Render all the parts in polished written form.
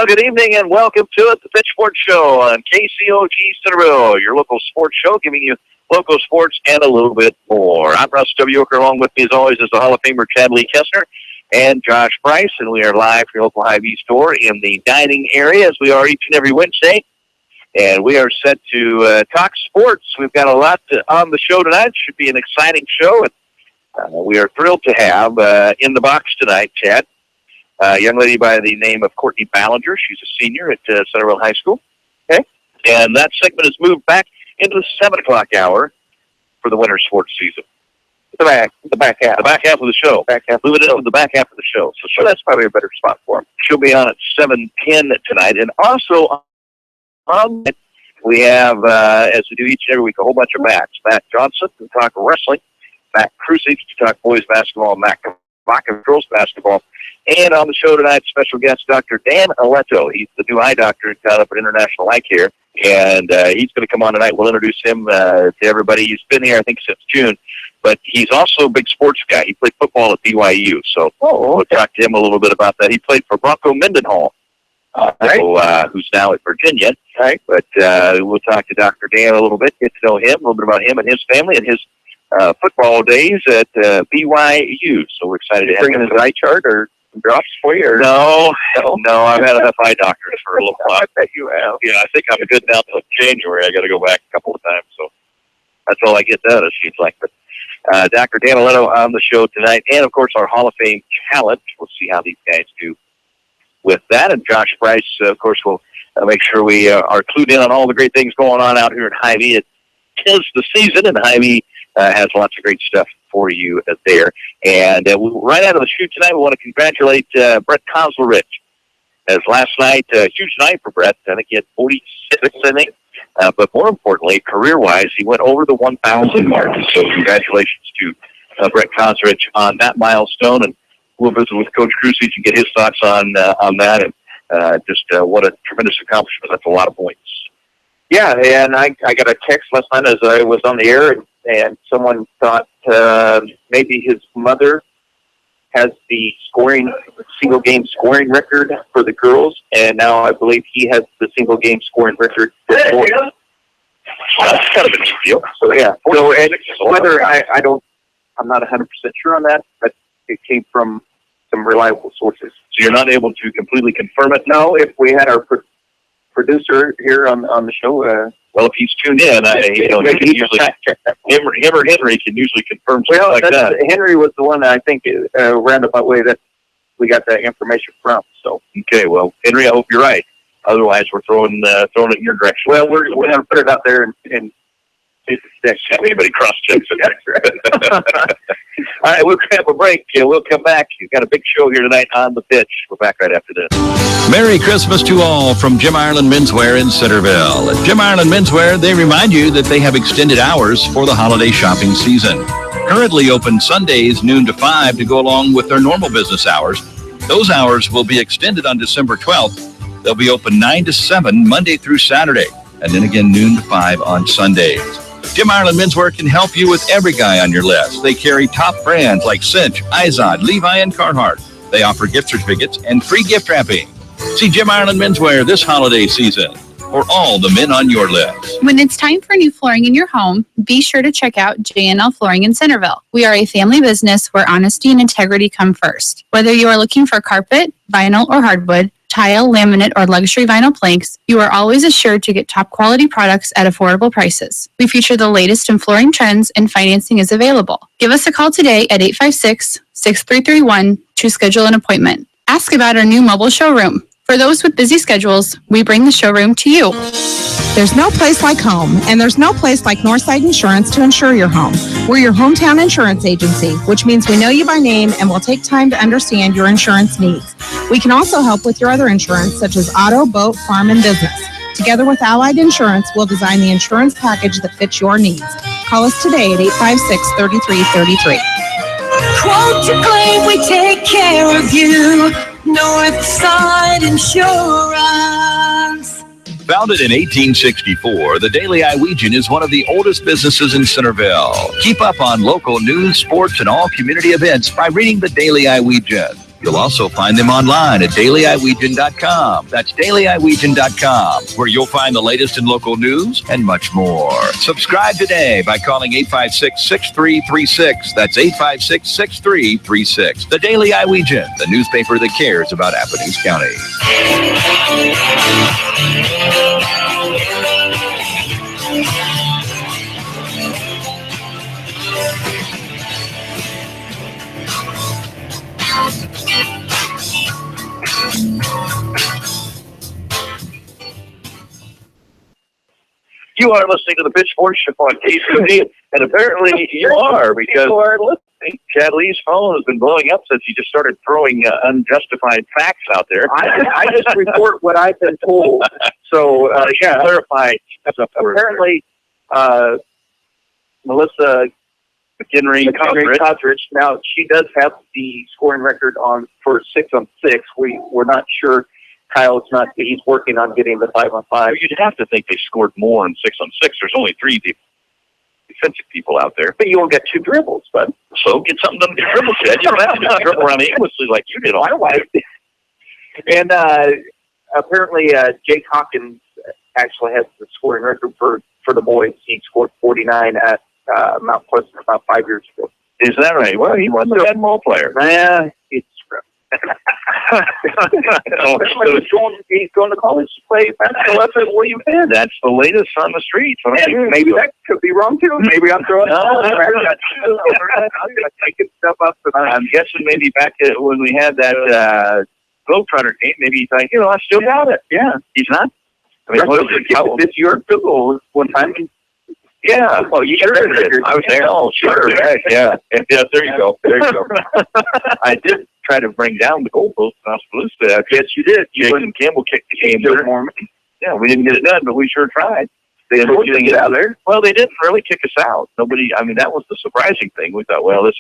Well, good evening and welcome to it, the Pitch Sports Show on KCOG Centerville, your local sports show, giving you local sports and a little bit more. I'm Russ W. Oker. Along with me, as always, is the Hall of Famer Chad Lee Kessner and Josh Price, and we are live from your local Hy-Vee store in the dining area, as we are each and every Wednesday. And we are set to talk sports. We've got a lot on the show tonight. Should be an exciting show, and we are thrilled to have in the box tonight, Chad, a young lady by the name of Courtney Ballinger. She's a senior at Centerville High School. Okay, and that segment has moved back into the 7 o'clock hour for the winter sports season. The back half of the show. Move it into the back half of the show. So that's probably a better spot for him. She'll be on at 7:10 tonight, and also on we have, as we do each and every week, a whole bunch of Matts. Matt Johnson to talk wrestling, Matt Krusich to talk boys basketball, Matt Baka girls basketball. And on the show tonight, special guest Dr. Dan Aletto. He's the new eye doctor in town up at International Eye Care, and he's going to come on tonight. We'll introduce him to everybody. He's been here, I think, since June, but he's also a big sports guy. He played football at BYU, so we'll talk to him a little bit about that. He played for Bronco Mendenhall, who's now at Virginia. Right. But we'll talk to Dr. Dan a little bit, get to know him, a little bit about him and his family and his football days at BYU. So we're excited to have him. Bringing his eye chart or drops for you? Or? No, I've had enough eye doctors for a little while. I bet you have. Yeah, I think I'm good now till January. I got to go back a couple of times, so that's all I get done, it seems like. But Dr. Dan Aletto on the show tonight, and of course our Hall of Fame talent. We'll see how these guys do with that. And Josh Price, of course, will make sure we are clued in on all the great things going on out here at Hy-Vee. It is the season, and Hy-Vee has lots of great stuff for you there. And right out of the chute tonight, we want to congratulate Brett Kozlerich. As last night, a huge night for Brett. I think he had 46, I think. But more importantly, career-wise, he went over the 1,000 mark. So congratulations to Brett Kozlerich on that milestone. And we'll visit with Coach Krusich and get his thoughts on that. And just what a tremendous accomplishment. That's a lot of points. Yeah, and I got a text last night as I was on the air, and someone thought maybe his mother has the single game scoring record for the girls, and now I believe he has the single game scoring record for boys. That's kind of a big deal. So yeah, so and whether I'm not 100% sure on that, but it came from some reliable sources. So you're not able to completely confirm it? No, if we had our producer here on the show. Well, if he's tuned in, he can usually him or Henry can usually confirm something like that. Henry was the one I think roundabout way that we got that information from. So okay, well, Henry, I hope you're right. Otherwise, we're throwing it in your direction. Well, we're going to put it out there and see if it sticks. Anybody cross-checks it. All right, we'll grab a break. We'll come back. We've got a big show here tonight on the pitch. We're back right after this. Merry Christmas to all from Jim Ireland Menswear in Centerville. At Jim Ireland Menswear, they remind you that they have extended hours for the holiday shopping season. Currently open Sundays noon to 5 to go along with their normal business hours. Those hours will be extended on December 12th. They'll be open 9 to 7 Monday through Saturday, and then again noon to 5 on Sundays. Jim Ireland Menswear can help you with every guy on your list. They carry top brands like Cinch, Izod, Levi, and Carhartt. They offer gift certificates and free gift wrapping. See Jim Ireland Menswear this holiday season for all the men on your list. When it's time for new flooring in your home, be sure to check out JNL Flooring in Centerville. We are a family business where honesty and integrity come first. Whether you are looking for carpet, vinyl, or hardwood, tile, laminate, or luxury vinyl planks, you are always assured to get top quality products at affordable prices. We feature the latest in flooring trends, and financing is available. Give us a call today at 856-6331 to schedule an appointment. Ask about our new mobile showroom. For those with busy schedules, we bring the showroom to you. There's no place like home, and there's no place like Northside Insurance to insure your home. We're your hometown insurance agency, which means we know you by name and will take time to understand your insurance needs. We can also help with your other insurance, such as auto, boat, farm, and business. Together with Allied Insurance, we'll design the insurance package that fits your needs. Call us today at 856-3333. Quote to claim, we take care of you. Northside Insurance. Founded in 1864, the Daily Iowegian is one of the oldest businesses in Centerville. Keep up on local news, sports, and all community events by reading the Daily Iowegian. You'll also find them online at dailyiwegian.com. That's dailyiwegian.com, where you'll find the latest in local news and much more. Subscribe today by calling 856-6336. That's 856-6336. The Daily Iwegian, the newspaper that cares about Appomattox County. You are listening to the Pitchfork Show on KCOG, and apparently you are, because Chad Lee's phone has been blowing up since he just started throwing unjustified facts out there. I just report what I've been told. So, Clarify. apparently, Melissa McHenry Cottridge, now she does have the scoring record for 6-on-6. We're not sure. Kyle's he's working on getting the 5-on-5. You'd have to think they scored more in 6-on-6. There's only 3 defensive people out there. But you won't get 2 dribbles, but So get something done to dribble, Chad. You don't have to just dribble around aimlessly like you did all my wife. And apparently, Jake Hawkins actually has the scoring record for the boys. He scored 49 at Mount Pleasant about 5 years ago. Is that right? Well, he wasn't a bad ball player. Yeah, it's he's going to college to play basketball. That's at William Penn. That's the latest on the street. Maybe that could be wrong too. Maybe I'm throwing. I'm taking stuff up. I'm guessing maybe back when we had that Globetrotter game, maybe he's like, I still got it. Yeah, he's not. I mean, this year field goal one time. Yeah. Oh, you sure did. I was there. Oh, sure. Yeah. Yeah. There you go. I did try to bring down the goalpost in Oskaloosa. Yes, you did. Jason Campbell kicked the game there. Yeah, we didn't get it done, but we sure tried. They didn't get out there. Well, they didn't really kick us out. Nobody. I mean, that was the surprising thing. We thought, well, let's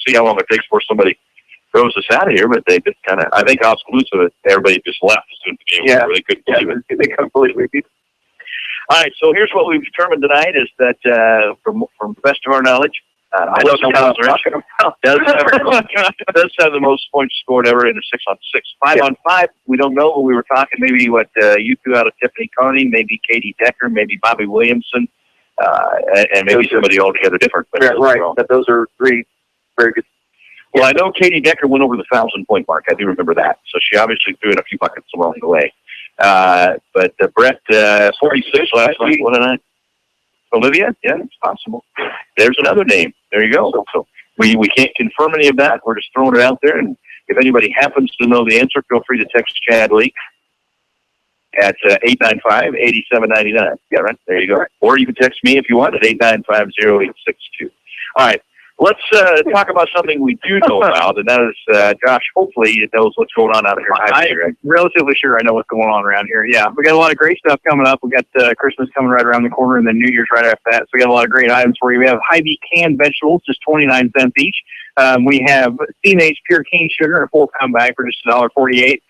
see how long it takes before somebody throws us out of here. But they just kind of. I think Oskaloosa, everybody just left as soon as the game was over. They couldn't believe it. They completely beat. All right, so here's what we've determined tonight is that, from the best of our knowledge, I don't know what I'm talking about. does have the most points scored ever in a 6-on-6. 5-on-5, we don't know, but we were talking maybe you two out of Tiffany Carney, maybe Katie Decker, maybe Bobby Williamson, and maybe somebody altogether different. But right, but those are 3 very good. Well, I know Katie Decker went over the 1,000-point mark. I do remember that. So she obviously threw in a few buckets along the way. But Brett, 46 last night. What a night. Olivia? Yeah, it's possible. There's another name. There you go. So we can't confirm any of that. We're just throwing it out there. And if anybody happens to know the answer, feel free to text Chad Lee at 895-8799. Yeah, right. There you go. Or you can text me if you want at 895-0862. All right. Let's talk about something we do know about, and that is, Josh, hopefully it knows what's going on out here. I'm relatively sure I know what's going on around here. Yeah, we got a lot of great stuff coming up. We got Christmas coming right around the corner, and then New Year's right after that. So we got a lot of great items for you. We have Hy-Vee canned vegetables, just 29 cents each. We have C&H pure cane sugar, a 4-pound bag for just $1.48.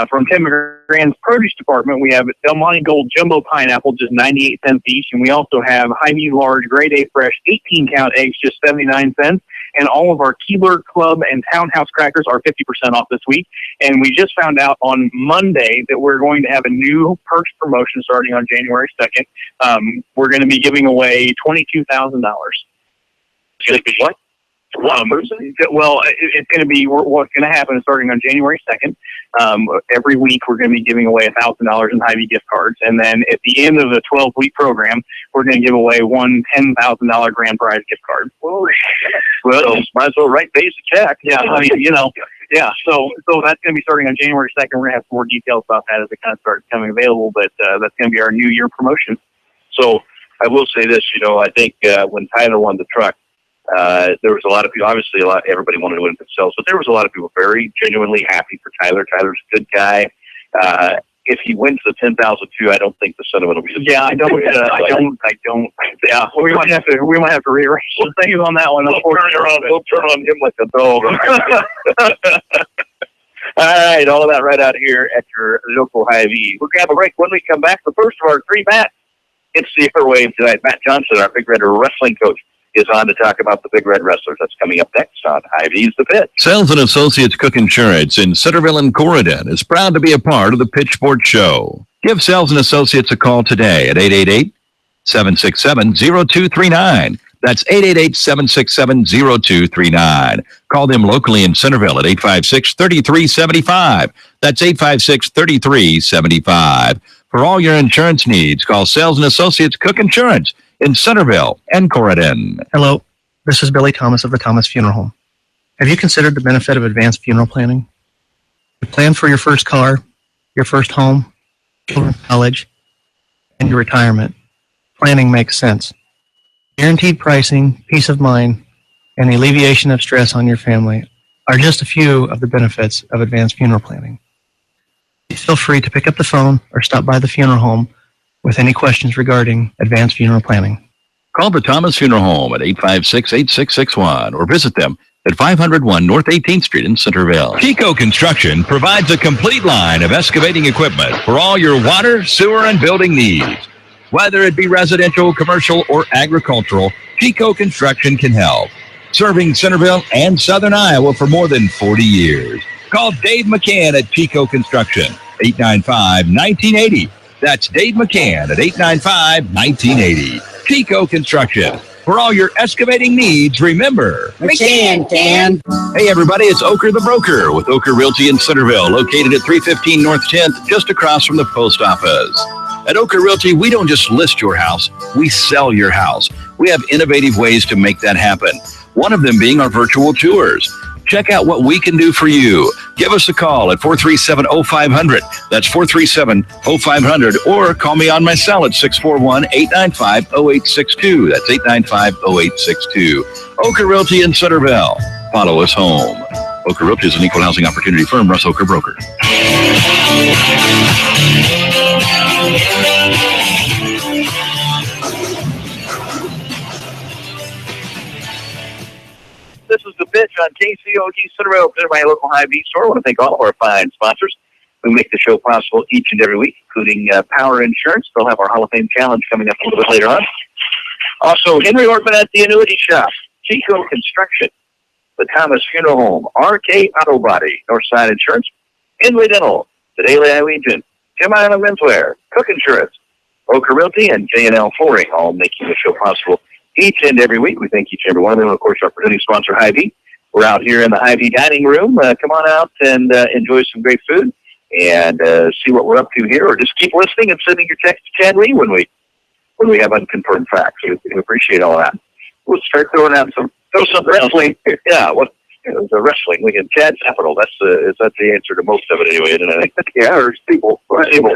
From Tim McGrand's produce department, we have Del Monte Gold Jumbo Pineapple, just 98 cents each. And we also have Hy-Vee Large Grade A Fresh 18-count eggs, just 79 cents. And all of our Keebler Club and Townhouse crackers are 50% off this week. And we just found out on Monday that we're going to have a new perks promotion starting on January 2nd. We're going to be giving away $22,000. What? Well, it's going to be what's going to happen is starting on January 2nd. Every week we're going to be giving away $1,000 in Hy-Vee gift cards, and then at the end of the 12-week program, we're going to give away one $10,000 grand prize gift card. Well, might as well write basic check. Yeah, I mean, yeah. So that's going to be starting on January 2nd. We're going to have some more details about that as it kind of starts becoming available, but that's going to be our New Year promotion. So I will say this, I think when Tyler won the truck, there was a lot of people, obviously everybody wanted to win themselves, but there was a lot of people very genuinely happy for Tyler. Tyler's a good guy. If he wins the 10,000 too, I don't think the sentiment will be the same. Yeah, I don't. Yeah, we might have to rearrange some things on that one. We'll turn on him like a dog. All right, all of that right out here at your local Hy-Vee. We're going to have a break. When we come back, the first of our 3 Matt, it's the airwaves tonight. Matt Johnson, our Big Red Wrestling coach, is on to talk about the Big Red Wrestlers. That's coming up next on Hy-Vee's The Pitch. Sales and Associates Cook Insurance in Centerville and Corridon is proud to be a part of the Pitch Sports Show. Give Sales and Associates a call today at 888-767-0239. That's 888-767-0239. Call them locally in Centerville at 856-3375. That's 856-3375. For all your insurance needs, call Sales and Associates Cook Insurance in Centerville and Corridon. Hello, this is Billy Thomas of the Thomas Funeral Home. Have you considered the benefit of advanced funeral planning? You plan for your first car, your first home, children's college, and your retirement. Planning makes sense. Guaranteed pricing, peace of mind, and alleviation of stress on your family are just a few of the benefits of advanced funeral planning. Please feel free to pick up the phone or stop by the funeral home with any questions regarding advanced funeral planning. Call the Thomas Funeral Home at 856-8661 or visit them at 501 North 18th Street in Centerville. Chico Construction provides a complete line of excavating equipment for all your water, sewer, and building needs. Whether it be residential, commercial, or agricultural, Chico Construction can help. Serving Centerville and Southern Iowa for more than 40 years. Call Dave McCann at Chico Construction, 895-1980. That's Dave McCann at 895-1980. Chico Construction. For all your excavating needs, remember, McCann can. Hey everybody, it's Oker the Broker with Oker Realty in Centerville, located at 315 North 10th, just across from the post office. At Oker Realty, we don't just list your house, we sell your house. We have innovative ways to make that happen. One of them being our virtual tours. Check out what we can do for you. Give us a call at 437-0500. That's 437-0500. Or call me on my cell at 641-895-0862. That's 895-0862. Oker Realty in Centerville. Follow us home. Oker Realty is an equal housing opportunity firm. Russ Oker Broker. This is The Pitch on KCOG Centerville, my local Hy-Vee store. I want to thank all of our fine sponsors who make the show possible each and every week, including Power Insurance. They'll have our Hall of Fame Challenge coming up a little bit later on. Also, Henry Ortman at the Annuity Shop, Chico Construction, the Thomas Funeral Home, RK Auto Body, Northside Insurance, Inway Dental, the Daily Iowegian, Jim Island Menswear, Cook Insurance, Oker Realty, and J&L Flooring, all making the show possible each and every week. We thank each and every one of them. And, of course, our presenting sponsor, Hy-Vee. We're out here in the Hy-Vee dining room. Come on out and enjoy some great food and see what we're up to here, or just keep listening and sending your text to Chad Lee when we have unconfirmed facts. We appreciate all that. We'll start throwing out some wrestling. Yeah, the wrestling. We can Chad's capital. That's the answer to most of it anyway, isn't it? Yeah, or Steeple.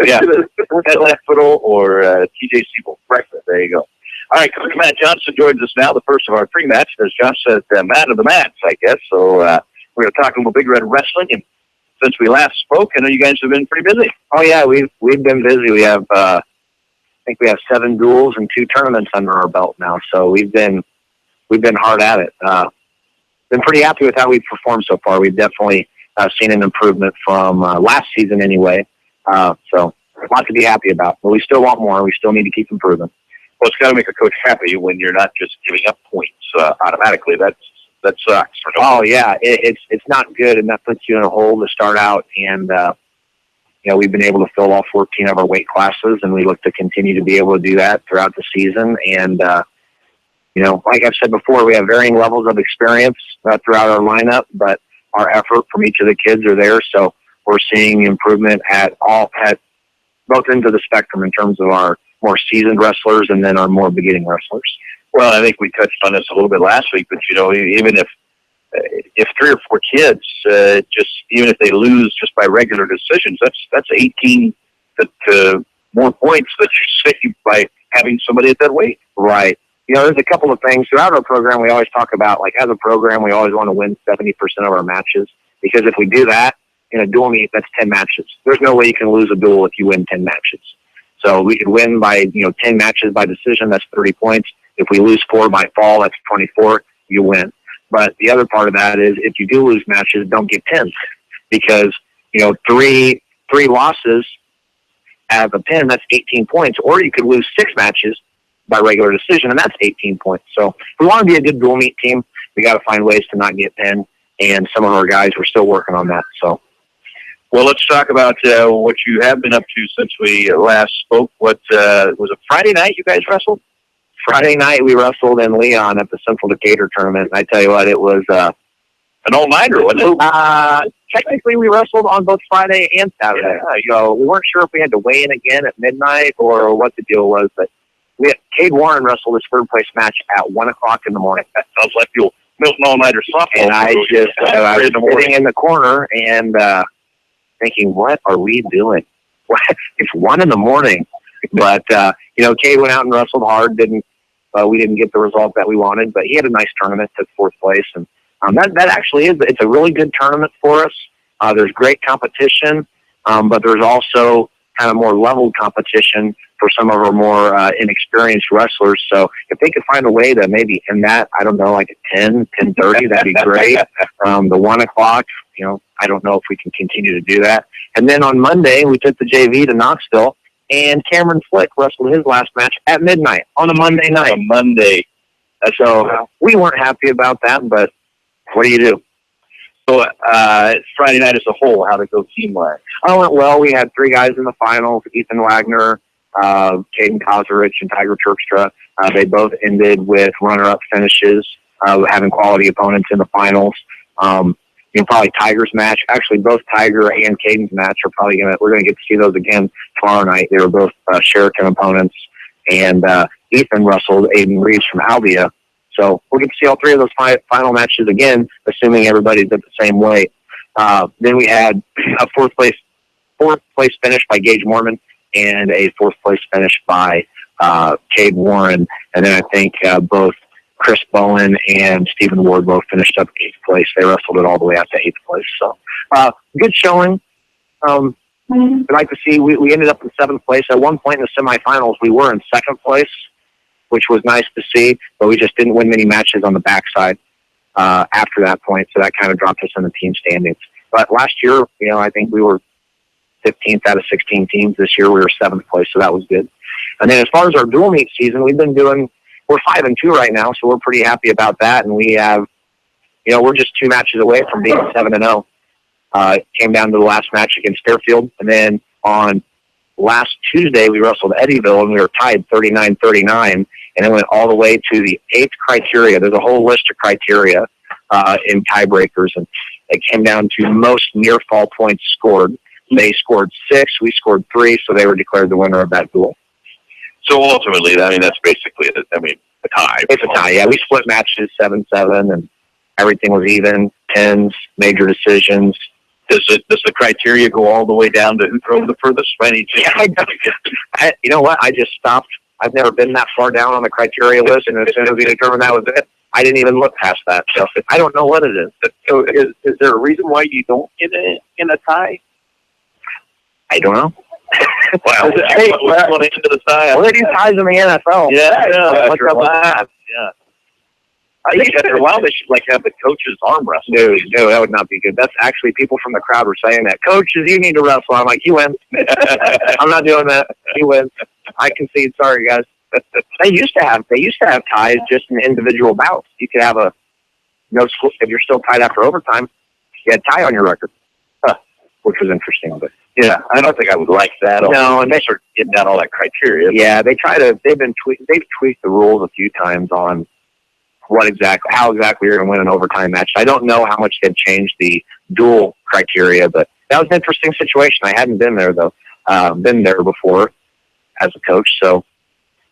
Yeah. Chad's capital or TJ Steeple. Right. There you go. All right, Coach Matt Johnson joins us now, the first of our three matches. As Josh said, man of the match, I guess. So we're going to talk a little Big Red Wrestling. And since we last spoke, I know you guys have been pretty busy. Oh yeah, we've been busy. We have I think we have 7 duels and 2 tournaments under our belt now. So we've been hard at it. Been pretty happy with how we've performed so far. We've definitely seen an improvement from last season anyway. So a lot to be happy about. But we still want more. We still need to keep improving. Well, it's got to make a coach happy when you're not just giving up points automatically. That sucks. Oh yeah, it's not good, and that puts you in a hole to start out. And we've been able to fill all 14 of our weight classes, and we look to continue to be able to do that throughout the season. And like I've said before, we have varying levels of experience throughout our lineup, but our effort from each of the kids are there. So we're seeing improvement at both ends of the spectrum in terms of our more seasoned wrestlers and then our more beginning wrestlers. Well, I think we touched on this a little bit last week, but even if 3 or 4 kids, even if they lose just by regular decisions, that's 18 to more points that you save by having somebody at that weight. Right. There's a couple of things throughout our program. We always talk about, like, as a program, we always want to win 70% of our matches, because if we do that in a dual meet, that's 10 matches. There's no way you can lose a duel if you win 10 matches. So we could win by 10 matches by decision. That's 30 points. If we lose 4 by fall, that's 24. You win. But the other part of that is, if you do lose matches, don't get 10, because 3 losses out of a 10, that's 18 points. Or you could lose 6 matches by regular decision, and that's 18 points. So if we want to be a good dual meet team, we got to find ways to not get pinned, and some of our guys were still working on that. So, Well, let's talk about what you have been up to since we last spoke. What was it, Friday night you guys wrestled? Friday night we wrestled in Leon at the Central Decatur tournament, and I tell you what, it was An all-nighter, wasn't it? technically we wrestled on both Friday and Saturday. So we weren't sure if we had to weigh in again at midnight or what the deal was, but Cade Warren wrestled his third place match at 1 o'clock in the morning. That sounds like the old Milton all-nighter softball. And I was sitting in the corner and thinking, what are we doing? It's 1 in the morning. But, Cade went out and wrestled hard. We didn't get the result that we wanted, but he had a nice tournament, took fourth place. And that actually it's a really good tournament for us. There's great competition, but there's also kind of more leveled competition for some of our more inexperienced wrestlers. So if they could find a way to maybe end that, I don't know, like at 10:30, that'd be great. The 1 o'clock, I don't know if we can continue to do that. And then on Monday, we took the JV to Knoxville, and Cameron Flick wrestled his last match at midnight on a Monday night. On a Monday. So we weren't happy about that, but what do you do? So Friday night as a whole, how'd it go team-wise? Oh, it went well. We had 3 guys in the finals, Ethan Wagner, Caden Kozarich, and Tiger Turkstra. They both ended with runner-up finishes, having quality opponents in the finals. Probably Tiger's match. Actually, both Tiger and Caden's match are probably we're going to get to see those again tomorrow night. They were both Sheraton opponents. And Ethan wrestled Aiden Reeves from Albia. So we'll get to see all 3 of those final matches again, assuming everybody's at the same weight. Then we had a fourth place finish by Gage Mormon and a 4th place finish by Cade Warren. And then I think both Chris Bowen and Stephen Ward both finished up 8th place. They wrestled it all the way out to 8th place. So good showing. I'd like to see, we ended up in 7th place. At one point in the semifinals, we were in 2nd place, which was nice to see, but we just didn't win many matches on the backside after that point, so that kind of dropped us in the team standings. But last year, I think we were 15th out of 16 teams. This year we were 7th place, so that was good. And then as far as our dual meet season, we're 5-2 right now, so we're pretty happy about that. And we have, we're just 2 matches away from being 7-0. It came down to the last match against Fairfield, and then on last Tuesday we wrestled Eddyville, and we were tied 39-39, and it went all the way to the 8th criteria. There's a whole list of criteria in tiebreakers, and it came down to most near fall points scored. They scored 6, we scored 3, so they were declared the winner of that duel. So ultimately, that's basically a tie. It's a tie, yeah. We split matches 7-7, and everything was even, 10s, major decisions. Does the criteria go all the way down to who drove the furthest? You know what? I just stopped. I've never been that far down on the criteria list, and as soon as we determined that was it, I didn't even look past that. So I don't know what it is. So is there a reason why you don't get in a tie? I don't know. Wow. What's going into the tie? Well, they do ties in the NFL. Yeah. What's up with that? Yeah. I think after a while they should have the coaches arm wrestle. No, that would not be good. That's actually people from the crowd were saying that. Coaches, you need to wrestle. I'm like, you win. I'm not doing that. You win. I concede. Sorry, guys. They used to have ties just in individual bouts. You could have if you're still tied after overtime, you had tie on your record, which was interesting. But yeah, I don't think I would like that. No, and they start getting down all that criteria. Yeah, they've tweaked the rules a few times on how exactly you're going to win an overtime match. I don't know how much they've changed the dual criteria, but that was an interesting situation. I hadn't been there though, been there before as a coach, so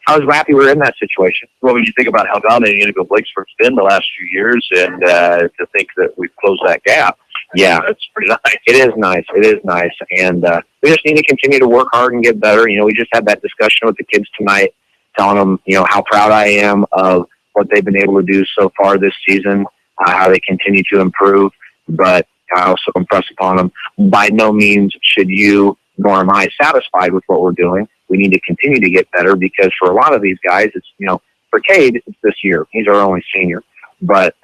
I was happy we were in that situation. Well, when you think about how dominating Indigo Blakesburg's been the last few years, and to think that we've closed that gap, yeah, that's pretty nice. It is nice, and we just need to continue to work hard and get better. We just had that discussion with the kids tonight, telling them, how proud I am of what they've been able to do so far this season, how they continue to improve. But I also impress upon them, by no means should you nor am I satisfied with what we're doing. We need to continue to get better, because for a lot of these guys, it's, for Cade, it's this year. He's our only senior. But,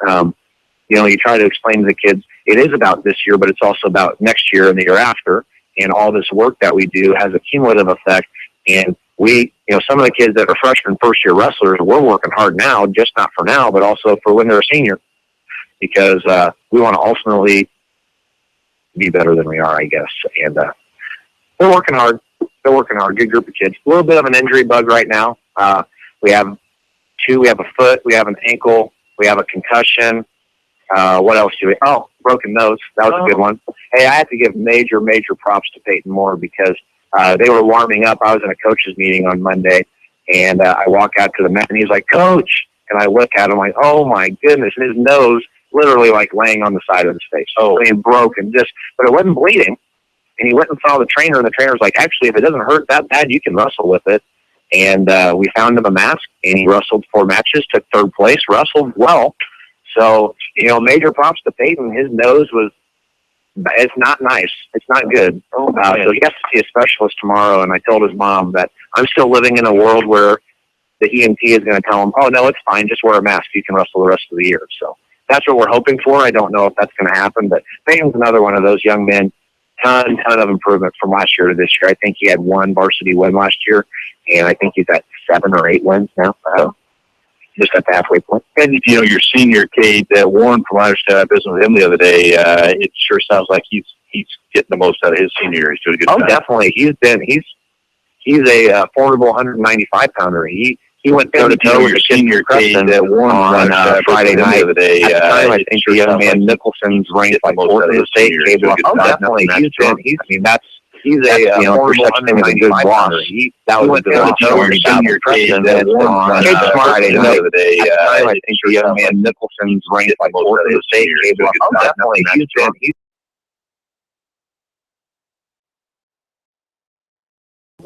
you try to explain to the kids, it is about this year, but it's also about next year and the year after. And all this work that we do has a cumulative effect. And some of the kids that are freshman, first year wrestlers, we're working hard now, just not for now, but also for when they're a senior, because we want to ultimately be better than we are, I guess. And they're working hard. They're working hard. Good group of kids. A little bit of an injury bug right now. We have two. We have a foot. We have an ankle. We have a concussion. What else do we? Oh, broken nose. That was a good one. Hey, I have to give major props to Peyton Moore, because they were warming up. I was in a coach's meeting on Monday, and I walk out to the mat, and he's like, "Coach," and I look at him like, "Oh my goodness!" And his nose literally like laying on the side of his face. I mean, broken. But it wasn't bleeding. And he went and saw the trainer, and the trainer was like, "Actually, if it doesn't hurt that bad, you can wrestle with it." And we found him a mask, and he wrestled 4 matches, took 3rd place, wrestled well. So, major props to Peyton. His nose it's not nice. It's not good. So he has to see a specialist tomorrow, and I told his mom that I'm still living in a world where the EMT is going to tell him, "Oh, no, it's fine. Just wear a mask. You can wrestle the rest of the year." So that's what we're hoping for. I don't know if that's going to happen, but Peyton's another one of those young men. Ton of improvement from last year to this year. I think he had 1 varsity win last year, and I think he's at 7 or 8 wins now. So just at the halfway point. And your senior, Cade, Warren, from what I understand, I visited with him the other day. It sure sounds like he's getting the most out of his senior year. He's doing a good job. Oh, definitely. He's a formidable 195 pounder. He went toe to toe with the senior Cade Warren on Friday night. The other day. At the time, I think the young man Nicholson's ranked like 4th in the state. Oh, definitely. He's a formidable 195 pounder. That was the senior Cade on Friday night. At the time, I think the young man Nicholson's ranked like 4th in the state. Oh, definitely. He's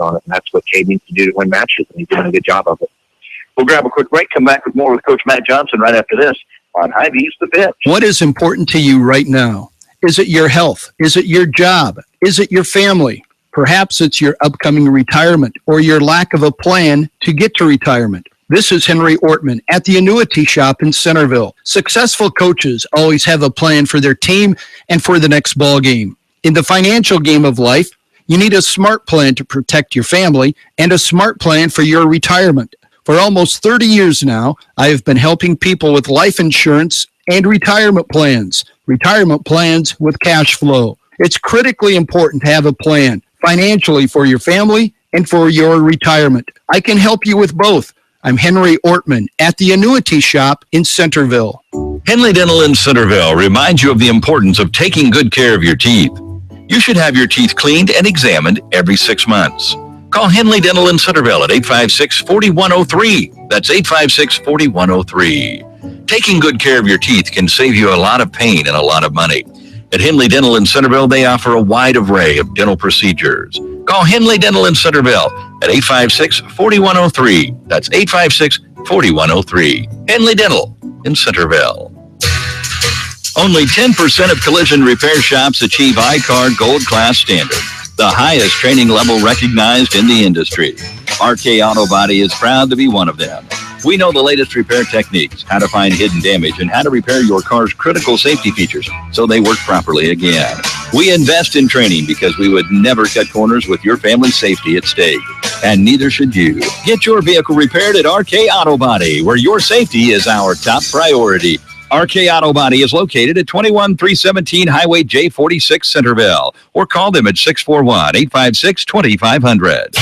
on it, and that's what Cade needs to do to win matches, and he's doing a good job of it. We'll grab a quick break, come back with more with Coach Matt Johnson right after this on Hy-Vee's The Pitch. What is important to you right now? Is it your health? Is it your job? Is it your family? Perhaps it's your upcoming retirement or your lack of a plan to get to retirement. This is Henry Ortman at the Annuity Shop in Centerville. Successful coaches always have a plan for their team and for the next ball game. In the financial game of life, you need a smart plan to protect your family and a smart plan for your retirement. For almost 30 years now, I have been helping people with life insurance and retirement plans with cash flow. It's critically important to have a plan financially for your family and for your retirement. I can help you with both. I'm Henry Ortman at the Annuity Shop in Centerville. Henley Dental in Centerville reminds you of the importance of taking good care of your teeth. You should have your teeth cleaned and examined every 6 months. Call Henley Dental in Centerville at 856-4103. That's 856-4103. Taking good care of your teeth can save you a lot of pain and a lot of money. At Henley Dental in Centerville, they offer a wide array of dental procedures. Call Henley Dental in Centerville at 856-4103. That's 856-4103. Henley Dental in Centerville. Only 10% of collision repair shops achieve I-CAR Gold Class standard, the highest training level recognized in the industry. RK Auto Body is proud to be one of them. We know the latest repair techniques, how to find hidden damage, and how to repair your car's critical safety features so they work properly again. We invest in training because we would never cut corners with your family's safety at stake. And neither should you. Get your vehicle repaired at RK Auto Body, where your safety is our top priority. RK Auto Body is located at 21317 Highway J46 Centerville, or call them at 641-856-2500.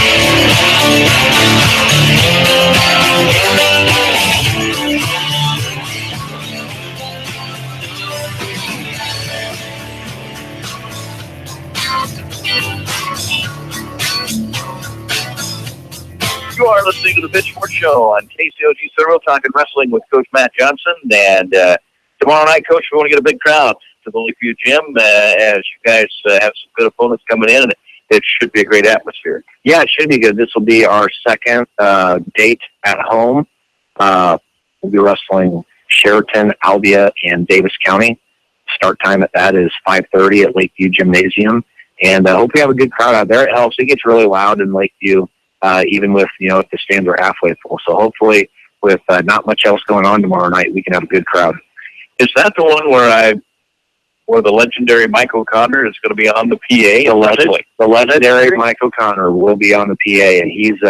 You are listening to the Pitchfork Show on KCOG Centerville, talking wrestling with Coach Matt Johnson. And tomorrow night, Coach, we want to get a big crowd to the Lakeview Gym as you guys have some good opponents coming in, and it should be a great atmosphere. Yeah, it should be good. This will be our second date at home. We'll be wrestling Sheraton, Albia, and Davis County. Start time at that is 5:30 at Lakeview Gymnasium. And I hope we have a good crowd out there. It helps. It gets really loud in Lakeview. Even with, if the stands are halfway full. So hopefully with not much else going on tomorrow night, we can have a good crowd. Is that the one where the legendary Mike O'Connor is going to be on the PA? The legendary Mike O'Connor will be on the PA, and he's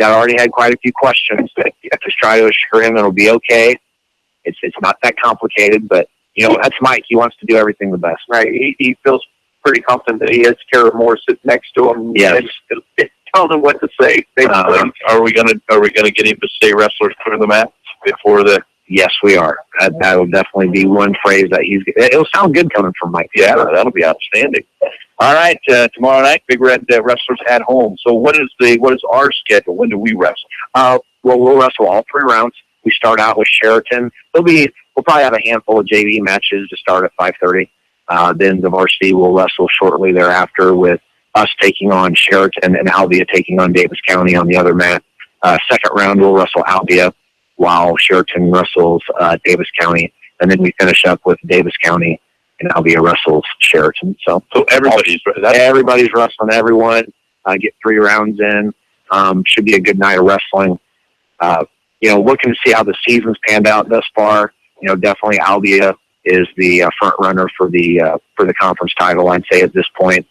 I already had quite a few questions, but just try to assure him it'll be okay. It's not that complicated, but that's Mike. He wants to do everything the best. Right. He feels pretty confident that he has Kara Moore sitting next to him. Yes. And tell them what to say. Are we gonna get him to say wrestlers clear the mat before the? Yes, we are. That will definitely be one phrase that it'll sound good coming from Mike. Yeah, that'll be outstanding. All right, tomorrow night, Big Red Wrestlers at home. So what is our schedule? When do we wrestle? Well, we'll wrestle all 3 rounds. We start out with Sheraton. We'll probably have a handful of JV matches to start at 5:30. Then the varsity will wrestle shortly thereafter with us taking on Sheraton and Albia taking on Davis County on the other mat. Second round, we'll wrestle Albia while Sheraton wrestles Davis County. And then we finish up with Davis County and Albia wrestles Sheraton. So everybody's wrestling everyone. Get 3 rounds in. Should be a good night of wrestling. Looking to see how the season's panned out thus far. Definitely Albia is the front runner for the conference title. I'd say at this point,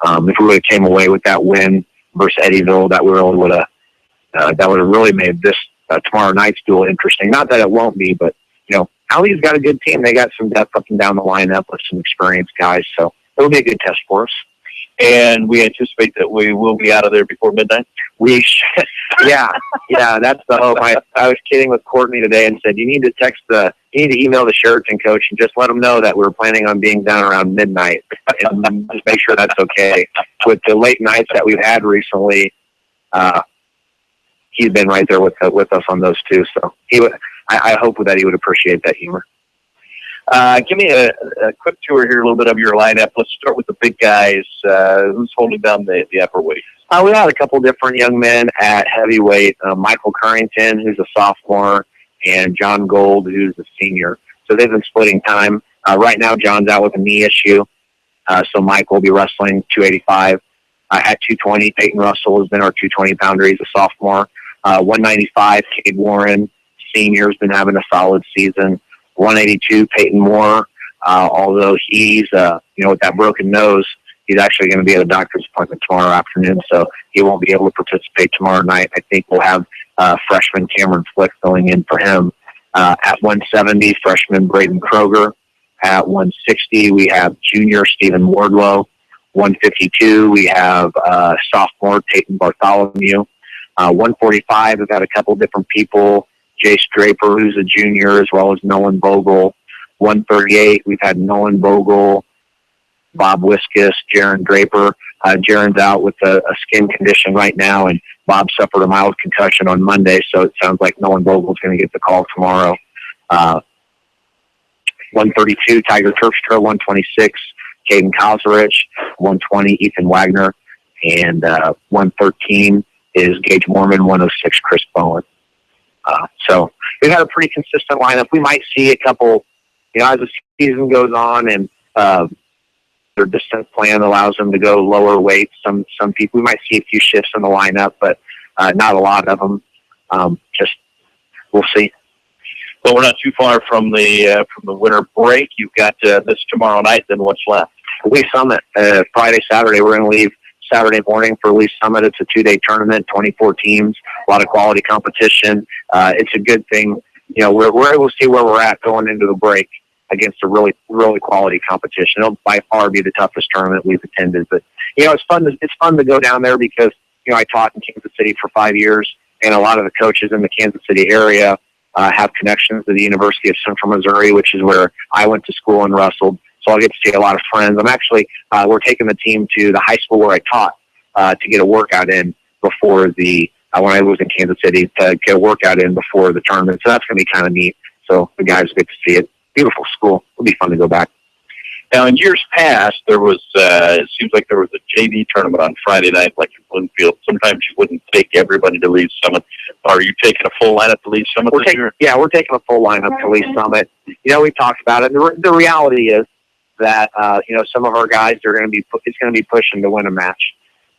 if we would have came away with that win versus Eddyville, that would have really made this tomorrow night's duel interesting. Not that it won't be, but Albia's got a good team. They got some depth up and down the lineup with some experienced guys, so it'll be a good test for us. And we anticipate that we will be out of there before midnight. Yeah, that's the hope. I was kidding with Courtney today and said you need to email the Sheraton coach and just let them know that we're planning on being done around midnight, and just make sure that's okay. With the late nights that we've had recently, he's been right there with us on those too. So I hope that he would appreciate that humor. Give me a quick tour here, a little bit of your lineup. Let's start with the big guys. Who's holding down the upper weight? We had a couple different young men at heavyweight. Michael Currington, who's a sophomore, and John Gold, who's a senior. So they've been splitting time. Right now, John's out with a knee issue. So Mike will be wrestling 285. At 220, Peyton Russell has been our 220-pounder. He's a sophomore. 195, Cade Warren, senior, has been having a solid season. 182, Peyton Moore, although he's, with that broken nose, he's actually going to be at a doctor's appointment tomorrow afternoon, so he won't be able to participate tomorrow night. I think we'll have freshman Cameron Flick filling in for him. At 170, freshman Braden Kroger. At 160, we have junior Stephen Wardlow. 152, we have sophomore Peyton Bartholomew. 145, we've got a couple different people. Jace Draper, who's a junior, as well as Nolan Bogle. 138, we've had Nolan Bogle, Bob Wiskus, Jaron Draper. Jaron's out with a skin condition right now, and Bob suffered a mild concussion on Monday, so it sounds like Nolan Bogle's going to get the call tomorrow. 132, Tiger Terpstra. 126, Caden Koserich. 120, Ethan Wagner. And 113 is Gage Mormon. 106, Chris Bowen. So we've had a pretty consistent lineup. We might see a couple, as the season goes on and their descent plan allows them to go lower weights. Some people, we might see a few shifts in the lineup, but not a lot of them. Just we'll see. Well, we're not too far from the winter break. You've got this tomorrow night. Then what's left? Lee Summit, Friday, Saturday. We're going to leave Saturday morning for Lee Summit. It's a 2-day tournament, 24 teams, a lot of quality competition. It's a good thing. We're able to see where we're at going into the break against a really, really quality competition. It'll by far be the toughest tournament we've attended. But, it's fun to go down there because, I taught in Kansas City for 5 years, and a lot of the coaches in the Kansas City area have connections to the University of Central Missouri, which is where I went to school and wrestled. So I'll get to see a lot of friends. I'm actually, we're taking the team to the high school where I taught to get a workout in before when I was in Kansas City, to get a workout in before the tournament. So that's going to be kind of neat. So the guys get to see it. Beautiful school. It'll be fun to go back. Now, in years past, there was, it seems like there was a JV tournament on Friday night, like in Bloomfield. Sometimes you wouldn't take everybody to Lee Summit. Are you taking a full lineup to Lee Summit this year? Yeah, we're taking a full lineup to Lee Summit. We talked about it. The reality is that, some of our guys it's going to be pushing to win a match.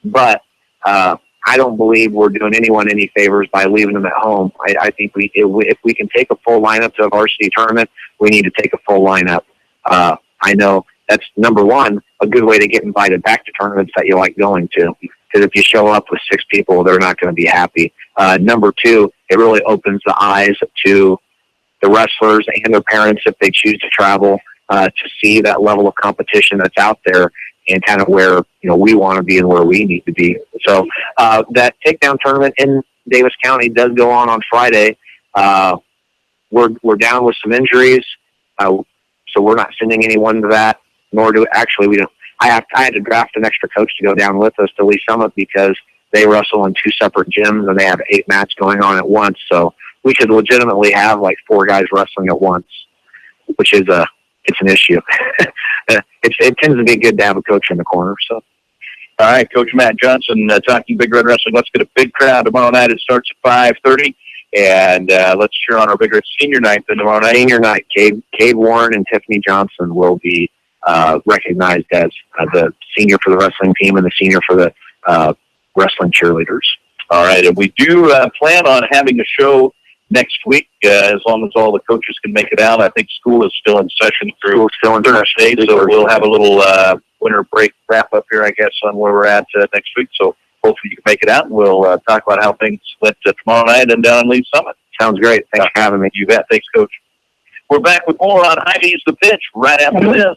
But I don't believe we're doing anyone any favors by leaving them at home. I think if we can take a full lineup to a varsity tournament, we need to take a full lineup. I know that's number one, a good way to get invited back to tournaments that you like going to. Because if you show up with 6 people, they're not going to be happy. Number two, it really opens the eyes to the wrestlers and their parents if they choose to travel to see that level of competition that's out there and kind of where we want to be and where we need to be. So that takedown tournament in Davis County does go on Friday. We're down with some injuries, so we're not sending anyone to that. Nor do we don't. I had to draft an extra coach to go down with us to Lee Summit because they wrestle in 2 separate gyms and they have 8 matches going on at once. So we could legitimately have like 4 guys wrestling at once, which is it's an issue. It tends to be good to have a coach in the corner. So. All right, Coach Matt Johnson talking Big Red Wrestling. Let's get a big crowd tomorrow night. It starts at 5:30. And let's cheer on our Big Red senior night tomorrow night. Senior night, Cade Warren and Tiffany Johnson will be recognized as the senior for the wrestling team and the senior for the wrestling cheerleaders. All right, and we do plan on having a show next week as long as all the coaches can make it out. I think school is still in session through Thursday, so we'll have a little winter break wrap up here, I guess, on where we're at next week. So hopefully you can make it out, and we'll talk about how things went tomorrow night and down in Lee Summit. Sounds great. Thanks for having me. You bet. Thanks, Coach. We're back with more on Hy-Vee's The Pitch right after this.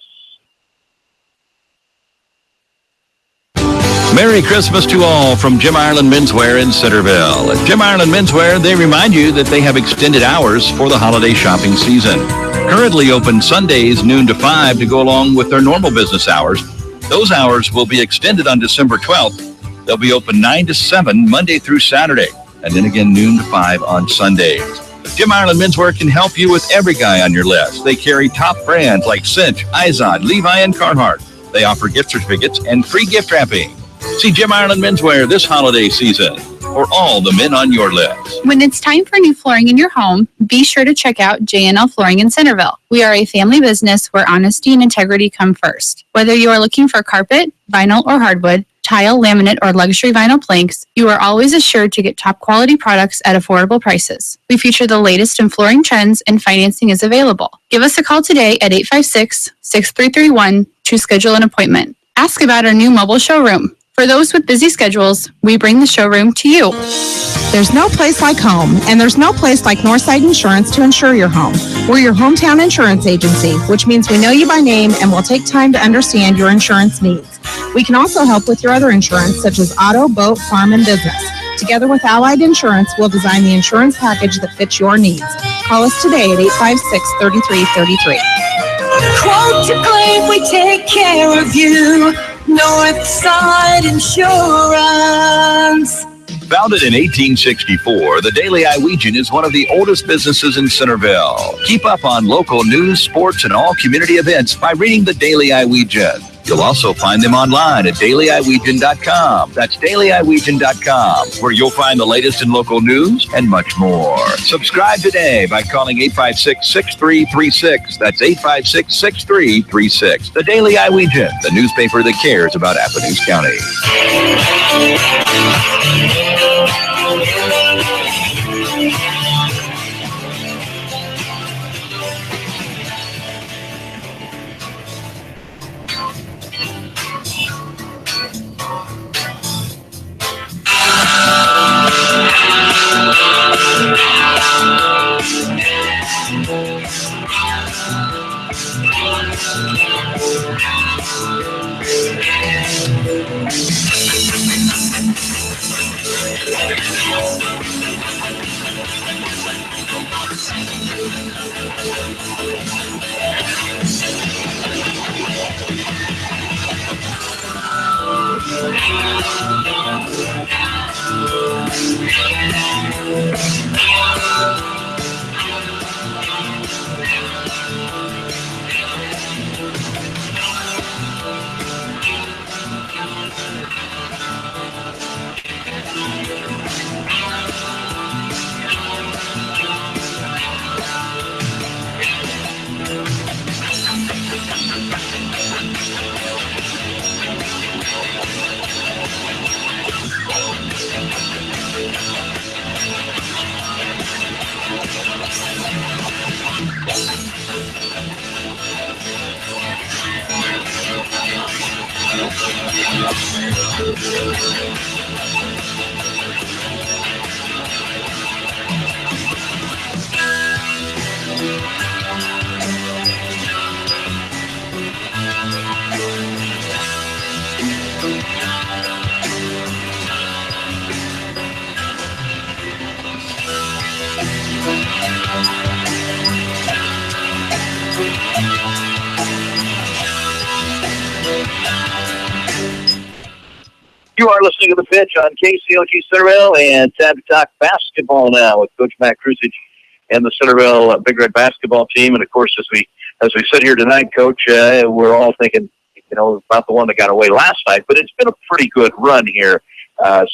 Merry Christmas to all from Jim Ireland Menswear in Centerville. At Jim Ireland Menswear, they remind you that they have extended hours for the holiday shopping season. Currently open Sundays noon to 5 to go along with their normal business hours. Those hours will be extended on December 12th. They'll be open 9 to 7 Monday through Saturday, and then again noon to 5 on Sundays. Jim Ireland Menswear can help you with every guy on your list. They carry top brands like Cinch, Izod, Levi, and Carhartt. They offer gift certificates and free gift wrapping. See Jim Ireland Menswear this holiday season for all the men on your list. When it's time for new flooring in your home, be sure to check out JNL Flooring in Centerville. We are a family business where honesty and integrity come first. Whether you are looking for carpet, vinyl or hardwood, tile, laminate, or luxury vinyl planks, you are always assured to get top quality products at affordable prices. We feature the latest in flooring trends and financing is available. Give us a call today at 856-6331 to schedule an appointment. Ask about our new mobile showroom. For those with busy schedules, we bring the showroom to you. There's no place like home, and there's no place like Northside Insurance to insure your home. We're your hometown insurance agency, which means we know you by name and will take time to understand your insurance needs. We can also help with your other insurance, such as auto, boat, farm, and business. Together with Allied Insurance, we'll design the insurance package that fits your needs. Call us today at 856-3333. Quote to claim, we take care of you. Northside Insurance. Founded in 1864, the Daily Iowegian is one of the oldest businesses in Centerville. Keep up on local news, sports, and all community events by reading the Daily Iowegian. You'll also find them online at dailyiowegian.com. That's dailyiowegian.com, where you'll find the latest in local news and much more. Subscribe today by calling 856-6336. That's 856-6336. The Daily Iowegian, the newspaper that cares about Appanoose County. You are listening to The Pitch on KCOG Centerville, and time to talk basketball now with Coach Matt Krusich and the Centerville Big Red basketball team. And of course, as we sit here tonight, Coach, we're all thinking, about the one that got away last night, but it's been a pretty good run here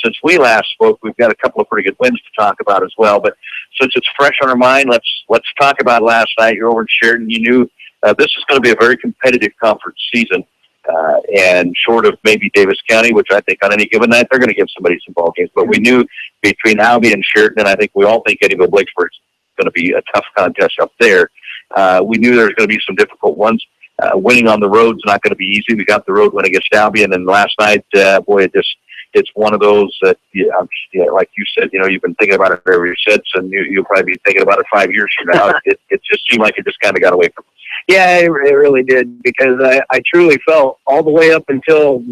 since we last spoke. We've got a couple of pretty good wins to talk about as well. But since it's fresh on our mind, let's talk about last night. You're over in Sheridan. You knew this is going to be a very competitive conference season. And short of maybe Davis County, which I think on any given night they're going to give somebody some ball games. But we knew between Albie and Sheridan, and I think we all think Eddyville Blacksburg's going to be a tough contest up there. We knew there was going to be some difficult ones. Winning on the road's not going to be easy. We got the road win against Albion, and last night, it's one of those that, like you said, you've been thinking about it ever since, and you'll probably be thinking about it 5 years from now. It just seemed like it just kind of got away from us. Yeah, it really did, because I truly felt all the way up until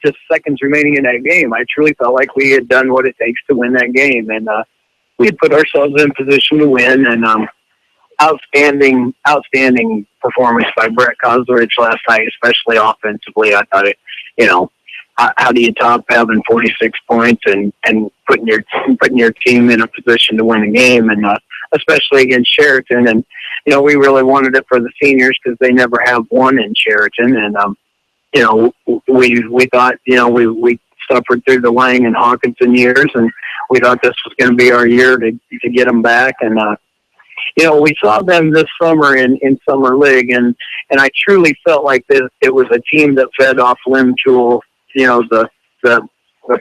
just seconds remaining in that game, I truly felt like we had done what it takes to win that game, and we had put ourselves in position to win. And outstanding performance by Brett Koslerich last night, especially offensively. I thought how do you top having 46 points and putting your team in a position to win a game, and especially against Sheraton. And we really wanted it for the seniors because they never have won in Sheraton. And we thought we suffered through the Lang and Hawkinson years, and we thought this was going to be our year to get them back. And we saw them this summer in Summer League, and I truly felt like it was a team that fed off Lim Tool, the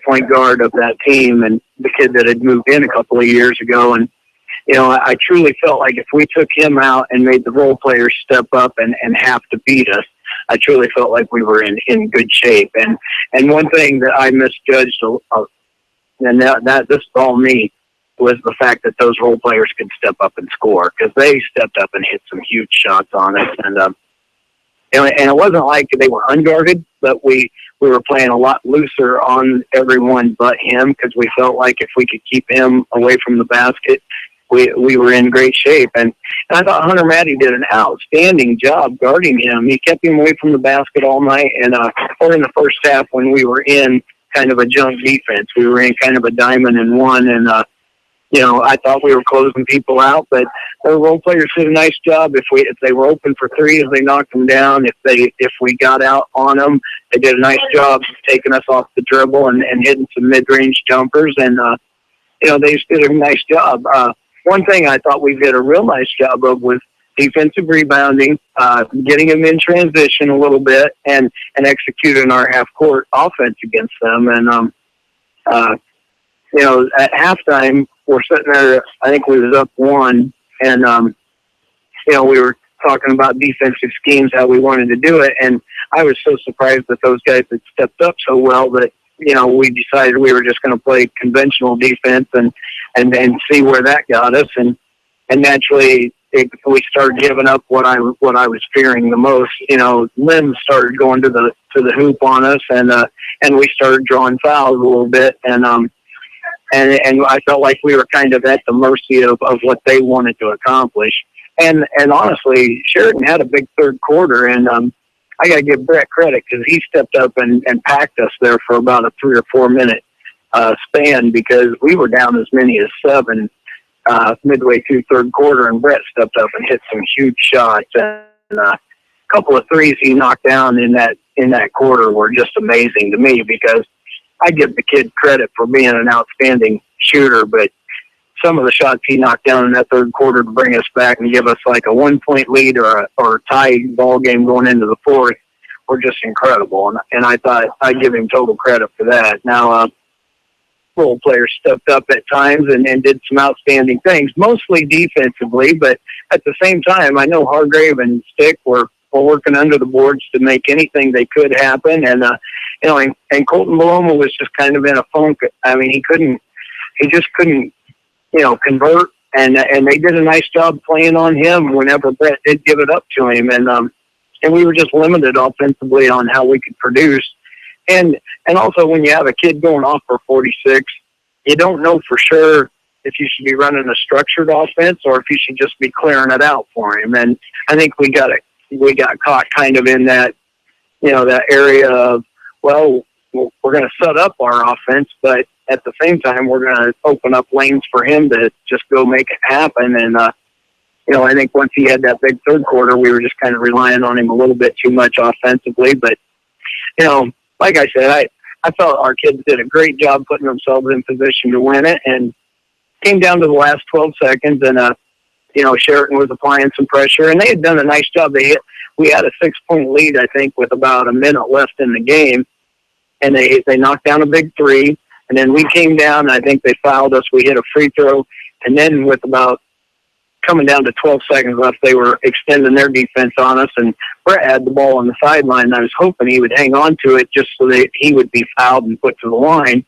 point guard of that team, and the kid that had moved in a couple of years ago. And I truly felt like if we took him out and made the role players step up and have to beat us, I truly felt like we were in good shape. And one thing that I misjudged, and that this is all me, was the fact that those role players could step up and score, because they stepped up and hit some huge shots on us. And it wasn't like they were unguarded, but we were playing a lot looser on everyone but him, because we felt like if we could keep him away from the basket, we were in great shape. And I thought Hunter Matty did an outstanding job guarding him. He kept him away from the basket all night. And or in the first half, when we were in kind of a junk defense, we were in kind of a diamond and one, and I thought we were closing people out, but the role players did a nice job. If they were open for threes, they knocked them down. If we got out on them, they did a nice job taking us off the dribble and hitting some mid-range jumpers. And they just did a nice job. One thing I thought we did a real nice job of was defensive rebounding, getting them in transition a little bit, and executing our half-court offense against them. And at halftime, we're sitting there, I think we was up 1, and, we were talking about defensive schemes, how we wanted to do it, and I was so surprised that those guys had stepped up so well that, we decided we were just going to play conventional defense and see where that got us, and naturally we started giving up what I was fearing the most. Lim started going to the hoop on us, and we started drawing fouls a little bit, and I felt like we were kind of at the mercy of what they wanted to accomplish. And honestly, Sheridan had a big third quarter, and I got to give Brett credit, because he stepped up and packed us there for about a 3 or 4 minute span, because we were down as many as 7 midway through third quarter, and Brett stepped up and hit some huge shots. And a couple of threes he knocked down in that quarter were just amazing to me, because I give the kid credit for being an outstanding shooter, but some of the shots he knocked down in that third quarter to bring us back and give us like a 1-point lead or a tie ball game going into the fourth were just incredible. And I thought I'd give him total credit for that. Now, role players stepped up at times and did some outstanding things, mostly defensively, but at the same time, I know Hargrave and Stick were were working under the boards to make anything they could happen. And, and Colton Maloma was just kind of in a funk. I mean, he just couldn't, convert. And they did a nice job playing on him whenever Brett did give it up to him. And we were just limited offensively on how we could produce. And also when you have a kid going off for 46, you don't know for sure if you should be running a structured offense or if you should just be clearing it out for him. And I think we got caught kind of in that, that area of, well, we're going to set up our offense, but at the same time, we're going to open up lanes for him to just go make it happen. And, I think once he had that big third quarter, we were just kind of relying on him a little bit too much offensively. But, like I said, I felt our kids did a great job putting themselves in position to win it, and came down to the last 12 seconds, and, Sheraton was applying some pressure, and they had done a nice job. We had a 6-point lead, I think, with about a minute left in the game, and they knocked down a big three, and then we came down, and I think they fouled us. We hit a free throw, and then with about coming down to 12 seconds left, they were extending their defense on us, and Brett had the ball on the sideline, and I was hoping he would hang on to it just so that he would be fouled and put to the line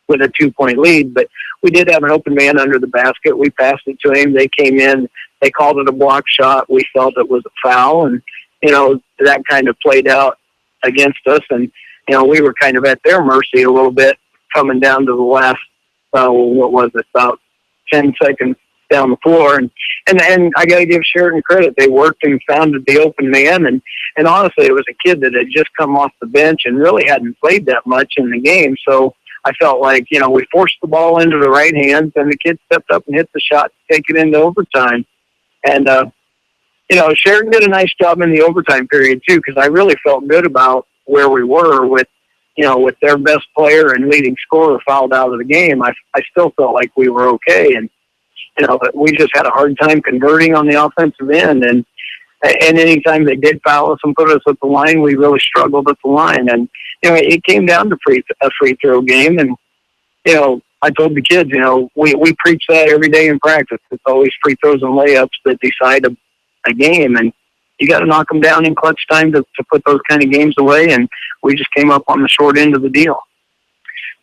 with a 2-point lead. But we did have an open man under the basket. We passed it to him. They came in. They called it a block shot. We felt it was a foul, and, that kind of played out against us. And, we were kind of at their mercy a little bit coming down to the last, about 10 seconds down the floor. And I got to give Sheraton credit. They worked and found the open man. And honestly, it was a kid that had just come off the bench and really hadn't played that much in the game. So I felt like, we forced the ball into the right hands, and the kid stepped up and hit the shot to take it into overtime. And, Sheraton did a nice job in the overtime period too, because I really felt good about where we were with their best player and leading scorer fouled out of the game. I still felt like we were okay. And, but we just had a hard time converting on the offensive end. And anytime they did foul us and put us at the line, we really struggled at the line. And, it came down to a free throw game. And, I told the kids, we preach that every day in practice. It's always free throws and layups that decide a game. And you got to knock them down in clutch time to put those kind of games away. And we just came up on the short end of the deal.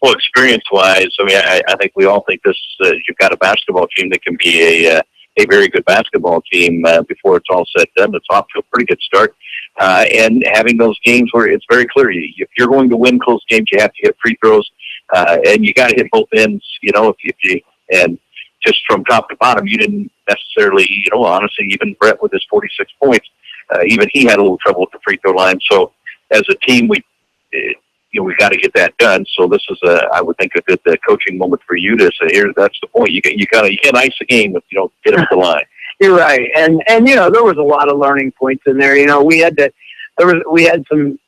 Well, experience-wise, I mean, I think we all think this. You've got a basketball team that can be a very good basketball team before it's all said and done. It's off to a pretty good start, and having those games where it's very clear if you're going to win close games, you have to hit free throws, and you got to hit both ends. If you and just from top to bottom, you didn't necessarily. Honestly, even Brett with his 46 points, even he had a little trouble with the free throw line. So as a team, we got to get that done. So this is, I would think, a good coaching moment for you to say, here, that's the point. You can't ice the game if you don't get them to the line. You're right, and there was a lot of learning points in there. We had some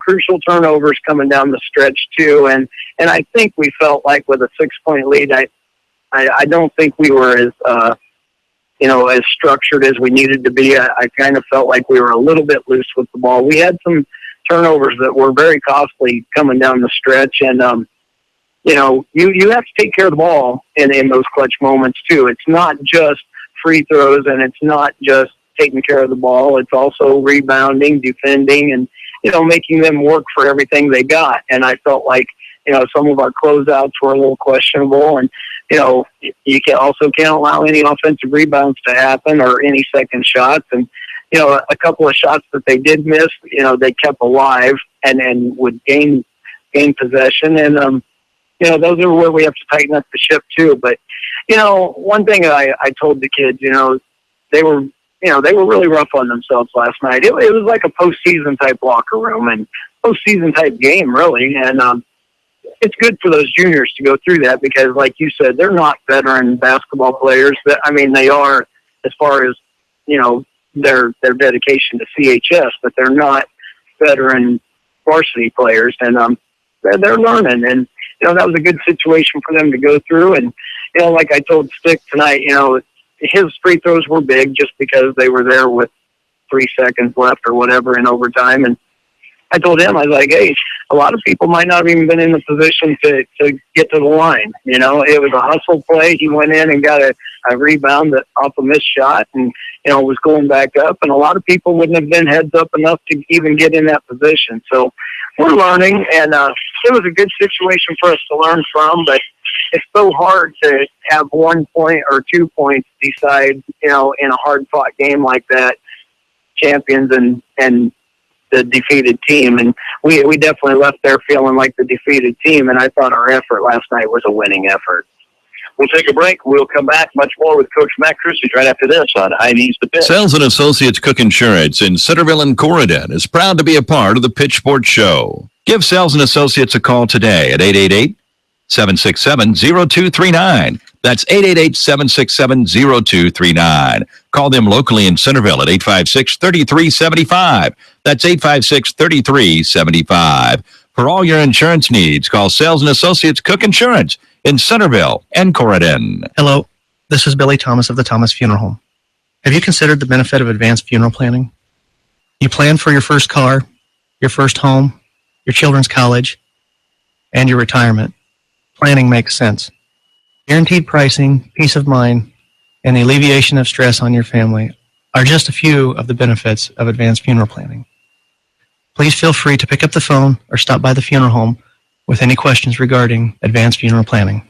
crucial turnovers coming down the stretch too, and I think we felt like with a 6-point lead, I don't think we were as structured as we needed to be. I kind of felt like we were a little bit loose with the ball. We had some turnovers that were very costly coming down the stretch. And, you have to take care of the ball in those clutch moments too. It's not just free throws, and it's not just taking care of the ball. It's also rebounding, defending, and, making them work for everything they got. And I felt like, some of our closeouts were a little questionable, and, you can't allow any offensive rebounds to happen or any second shots. And, a couple of shots that they did miss, they kept alive and would gain possession. And, those are where we have to tighten up the ship too. But, one thing I told the kids, they were really rough on themselves last night. It was like a postseason type locker room and postseason type game, really. And, it's good for those juniors to go through that because, like you said, they're not veteran basketball players. They are as far as, their dedication to CHS, but they're not veteran varsity players, and they're learning. And that was a good situation for them to go through. And like I told Stick tonight, his free throws were big just because they were there with 3 seconds left or whatever in overtime. And I told him, I was like, hey, a lot of people might not have even been in the position to get to the line. You know, it was a hustle play. He went in and got a rebound off a missed shot and, you know, was going back up. And a lot of people wouldn't have been heads up enough to even get in that position. So we're learning, and it was a good situation for us to learn from, but it's so hard to have 1 point or 2 points decide, you know, in a hard-fought game like that, champions and the defeated team. And we definitely left there feeling like the defeated team, and I thought our effort last night was a winning effort. We'll take a break. We'll come back much more with Coach Matt Krusich right after this on ID's The Pitch. Sales and Associates Cook Insurance in Centerville and Corridon is proud to be a part of the Pitch Sports Show. Give Sales and Associates a call today at 888-767-0239. That's 888-767-0239. Call them locally in Centerville at 856-3375. That's 856-3375. For all your insurance needs, call Sales and Associates Cook Insurance in Centerville and Corridon. Hello, this is Billy Thomas of the Thomas Funeral Home. Have you considered the benefit of advanced funeral planning? You plan for your first car, your first home, your children's college, and your retirement. Planning makes sense. Guaranteed pricing, peace of mind, and the alleviation of stress on your family are just a few of the benefits of advanced funeral planning. Please feel free to pick up the phone or stop by the funeral home with any questions regarding advanced funeral planning.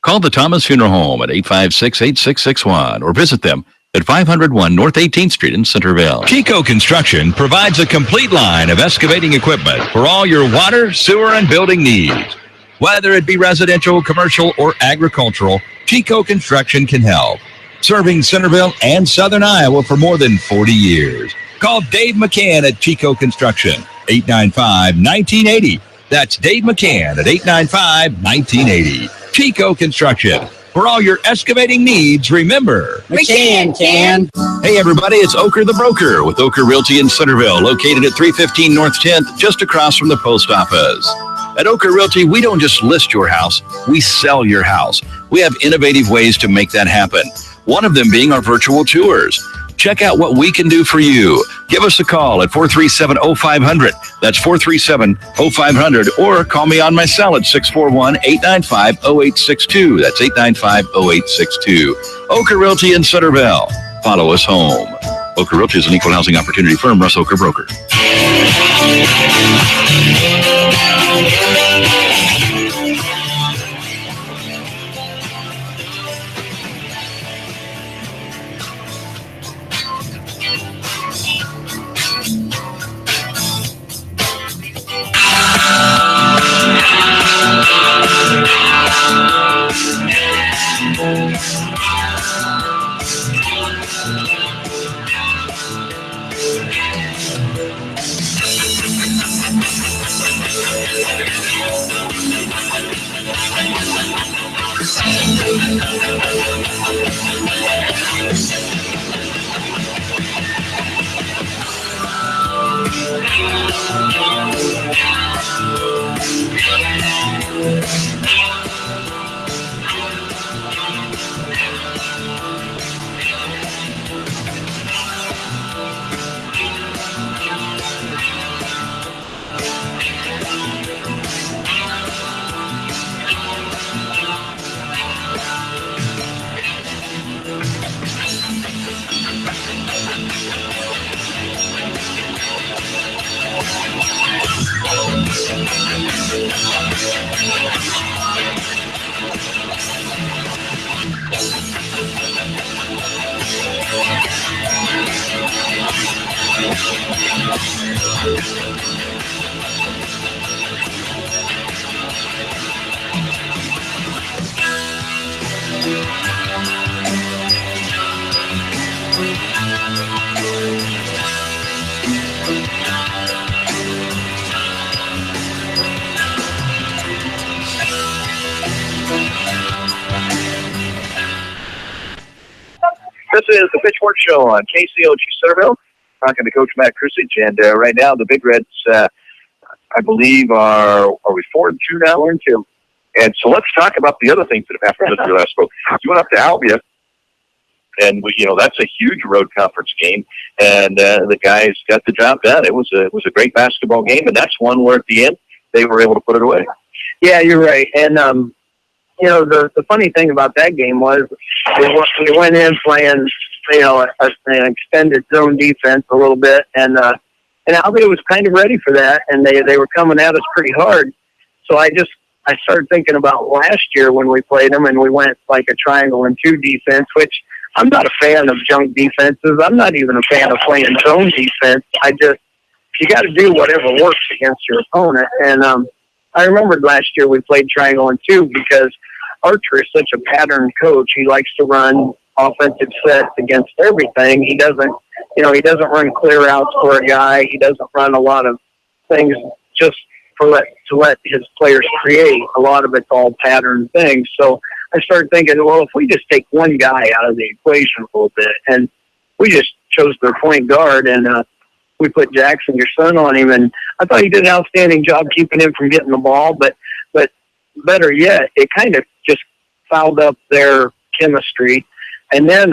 Call the Thomas Funeral Home at 856-8661 or visit them at 501 North 18th Street in Centerville. Chico Construction provides a complete line of excavating equipment for all your water, sewer, and building needs. Whether it be residential, commercial, or agricultural, Chico Construction can help. Serving Centerville and Southern Iowa for more than 40 years. Call Dave McCann at Chico Construction, 895-1980. That's Dave McCann at 895-1980. Chico Construction. For all your excavating needs, remember, McCann can. Hey everybody, it's Oker the Broker with Oker Realty in Centerville, located at 315 North 10th, just across from the post office. At Oker Realty, we don't just list your house, we sell your house. We have innovative ways to make that happen. One of them being our virtual tours. Check out what we can do for you. Give us a call at 437-0500. That's 437-0500. Or call me on my cell at 641-895-0862. That's 895-0862. Oker Realty in Centerville. Follow us home. Oker Realty is an equal housing opportunity firm. Russ Oker Broker. This is the Pitchfork Show on KCOG Centerville. Talking to Coach Matt Krusich, and right now the Big Reds, I believe, are we 4-2 now? and that's a huge road conference game, and the guys got the job done. It was a great basketball game, and that's one where at the end they were able to put it away. Yeah, you're right. And the funny thing about that game was we went in playing an extended zone defense a little bit, and Albany was kind of ready for that, and they were coming at us pretty hard. So I started thinking about last year when we played them, and we went like a triangle and 2 defense, which I'm not a fan of junk defenses. I'm not even a fan of playing zone defense. You got to do whatever works against your opponent. And I remembered last year we played triangle and 2 because Archer is such a pattern coach. He likes to run offensive sets against everything. He doesn't run clear outs for a guy. He doesn't run a lot of things just to let his players create. A lot of it's all pattern things. So I started thinking, well, if we just take one guy out of the equation a little bit, and we just chose their point guard, and we put Jackson, your son, on him, and I thought he did an outstanding job keeping him from getting the ball, but better yet, it kind of just fouled up their chemistry. And then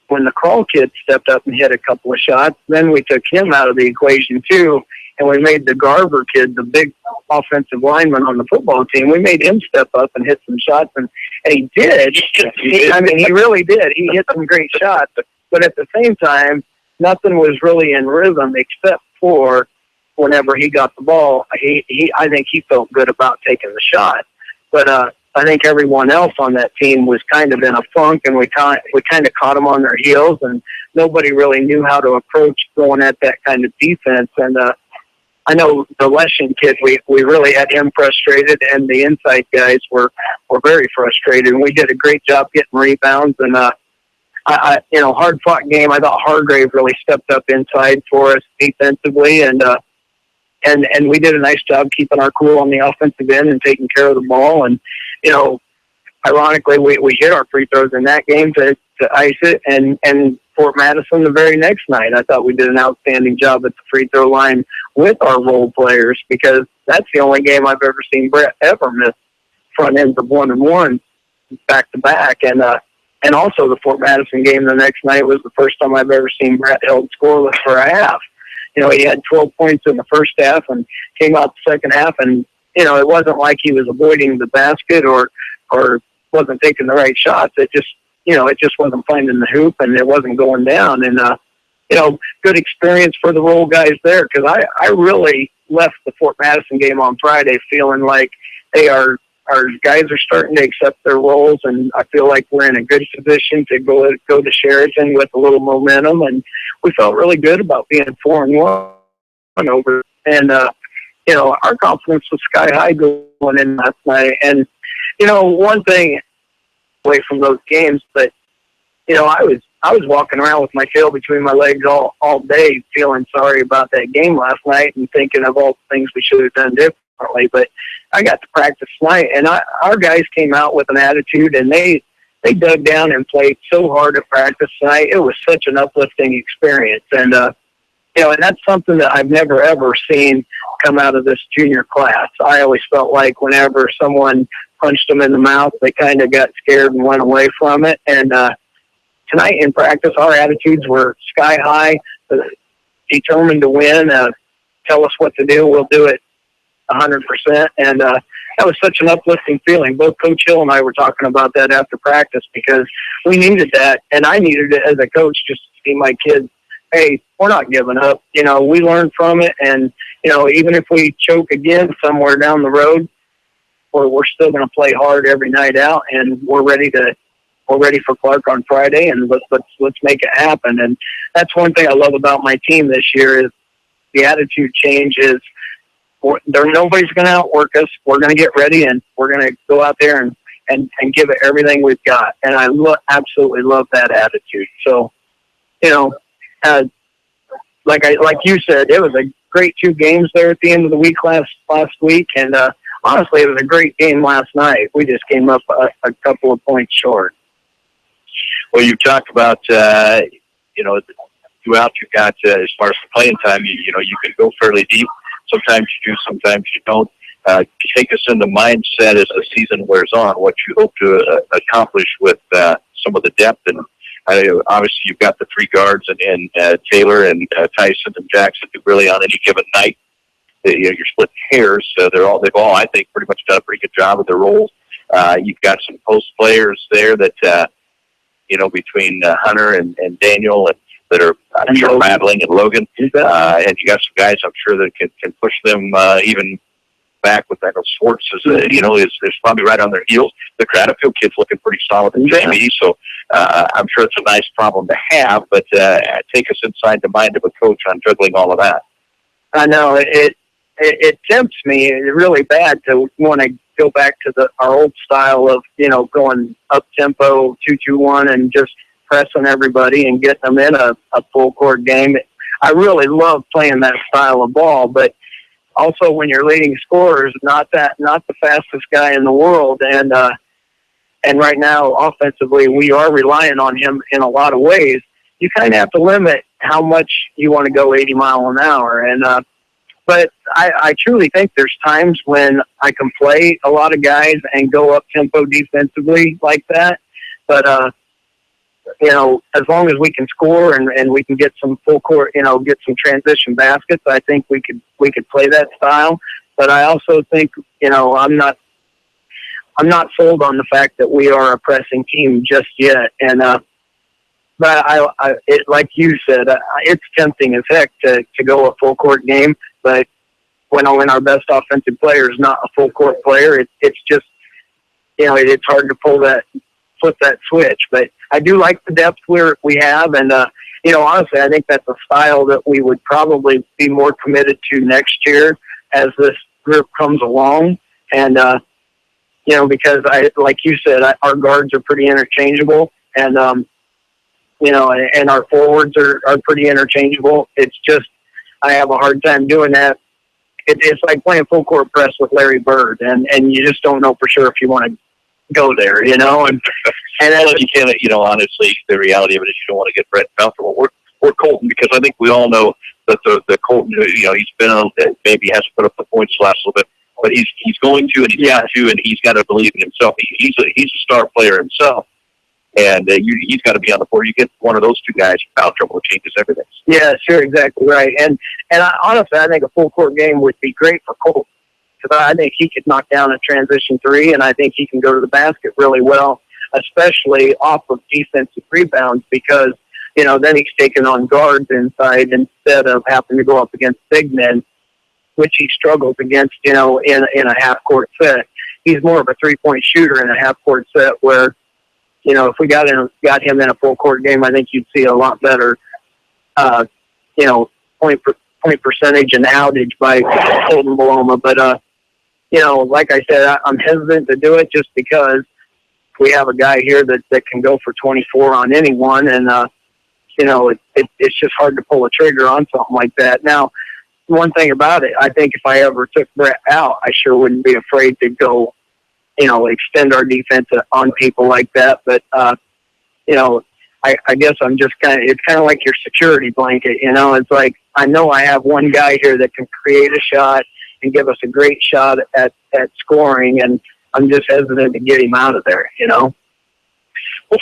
when the Crawl kid stepped up and hit a couple of shots, then we took him out of the equation too, and we made the Garver kid, the big offensive lineman on the football team, we made him step up and hit some shots, and he did. He really did. He hit some great shots, but at the same time, nothing was really in rhythm except for whenever he got the ball. I think he felt good about taking the shot, but I think everyone else on that team was kind of in a funk, and we kind of caught them on their heels, and nobody really knew how to approach going at that kind of defense. And I know the Leshen kid, we really had him frustrated, and the inside guys were very frustrated. And we did a great job getting rebounds, and hard fought game. I thought Hargrave really stepped up inside for us defensively, and we did a nice job keeping our cool on the offensive end and taking care of the ball. And ironically, we hit our free throws in that game to ice it, and Fort Madison the very next night. I thought we did an outstanding job at the free throw line with our role players, because that's the only game I've ever seen Brett ever miss front ends of 1-and-1 back to back. And also the Fort Madison game the next night was the first time I've ever seen Brett held scoreless for a half. He had 12 points in the first half and came out the second half, and it wasn't like he was avoiding the basket or wasn't taking the right shots. It just wasn't finding the hoop, and it wasn't going down. And good experience for the role guys there, because I really left the Fort Madison game on Friday feeling like our guys are starting to accept their roles, and I feel like we're in a good position to go to Sheraton with a little momentum, and we felt really good about being 4-1 over. And our confidence was sky high going in last night. And one thing away from those games, but I was walking around with my tail between my legs all day, feeling sorry about that game last night and thinking of all the things we should have done differently. But I got to practice tonight, and our guys came out with an attitude, and they dug down and played so hard at practice tonight. It was such an uplifting experience, and and that's something that I've never ever seen come out of this junior class. I always felt like whenever someone punched them in the mouth, they kind of got scared and went away from it. And tonight in practice, our attitudes were sky high, determined to win. Tell us what to do, we'll do it 100%. And that was such an uplifting feeling. Both Coach Hill and I were talking about that after practice, because we needed that, and I needed it as a coach, just to see my kids, hey, we're not giving up. We learned from it, and even if we choke again somewhere down the road, we're still going to play hard every night out, and we're ready for Clark on Friday, and let's make it happen. And that's one thing I love about my team this year is the attitude change is nobody's going to outwork us. We're going to get ready, and we're going to go out there and give it everything we've got. And I absolutely love that attitude. So, like you said, it was a great 2 games there at the end of the week last week, and honestly, it was a great game last night. We just came up a couple of points short. Well, you talked about throughout you got as far as the playing time, you can go fairly deep. Sometimes you do, sometimes you don't. Take us in the mindset as the season wears on, what you hope to accomplish with some of the depth and Obviously, you've got the three guards and Taylor and Tyson and Jackson who really on any given night, you're splitting hairs. So they've all, I think, pretty much done a pretty good job with their roles. You've got some post players there that, between Hunter and Daniel that are, I'm sure, battling, and Logan. And you got some guys, I'm sure, that can push them even back with that. Swartz is probably right on their heels. The Craddockfield kid's looking pretty solid in JV, so I'm sure it's a nice problem to have, but take us inside the mind of a coach on juggling all of that. I know it tempts me really bad to want to go back to our old style of, going up tempo 2-2-1 and just pressing everybody and getting them in a full court game. I really love playing that style of ball, but also when you're leading scorers, not the fastest guy in the world. And right now offensively, we are relying on him in a lot of ways. You kind of have to limit how much you want to go 80 miles an hour. And, but I truly think there's times when I can play a lot of guys and go up tempo defensively like that. But, as long as we can score and we can get some full court, get some transition baskets, I think we could play that style. But I also think, I'm not sold on the fact that we are a pressing team just yet. And, but like you said, it's tempting as heck to go a full court game. But when our best offensive player is not a full court player, it's just, it's hard to flip that switch. But I do like the depth we have. And, honestly, I think that's a style that we would probably be more committed to next year as this group comes along. And, because like you said, our guards are pretty interchangeable, and, and our forwards are pretty interchangeable. It's just, I have a hard time doing that. It's like playing full court press with Larry Bird, and you just don't know for sure if you want to go there, and well, you can't, honestly, the reality of it is you don't want to get Brett comfortable. We're Colton, because I think we all know that the Colton, he's been maybe hasn't put up the points the last little bit, but he's going to, and he's got to, and he's got to believe in himself. He's a star player himself. And he's got to be on the floor. You get one of those two guys, foul trouble changes everything. Yeah, sure, exactly right. And honestly, I think a full court game would be great for Colton, because I think he could knock down a transition three, and I think he can go to the basket really well, especially off of defensive rebounds, because then he's taking on guards inside instead of having to go up against big men, which he struggles against, in a half court set. He's more of a 3-point shooter in a half court set, where if we got him in a full court game, I think you'd see a lot better, point percentage and outage by Colton Beloma. But, like I said, I'm hesitant to do it just because we have a guy here that can go for 24 on anyone. And, it's just hard to pull a trigger on something like that. Now, one thing about it, I think if I ever took Brett out, I sure wouldn't be afraid to go, extend our defense on people like that. But, I guess I'm just it's kind of like your security blanket, it's like, I know I have one guy here that can create a shot and give us a great shot at scoring, and I'm just hesitant to get him out of there, Well,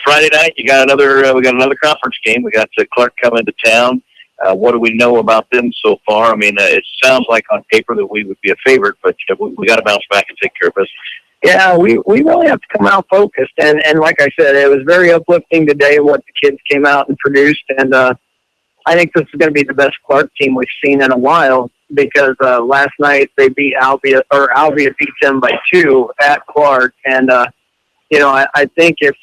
Friday night, we got another conference game. We got Clark coming to town. What do we know about them so far? I mean, it sounds like on paper that we would be a favorite, but we got to bounce back and take care of business. Yeah, we really have to come out focused. And like I said, it was very uplifting today what the kids came out and produced. And I think this is going to be the best Clark team we've seen in a while, because last night they beat Albia beat them by 2 at Clark. And, I think if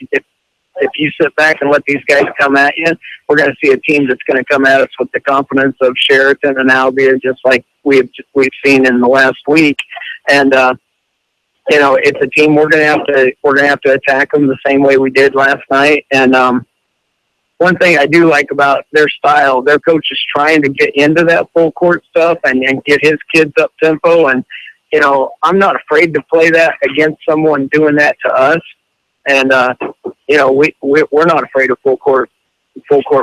you sit back and let these guys come at you, we're going to see a team that's going to come at us with the confidence of Sheraton and Albia, just like we've seen in the last week. And, it's a team we're going to have to attack them the same way we did last night. And one thing I do like about their style, their coach is trying to get into that full court stuff and get his kids up tempo. And I'm not afraid to play that against someone doing that to us. And we're not afraid of full court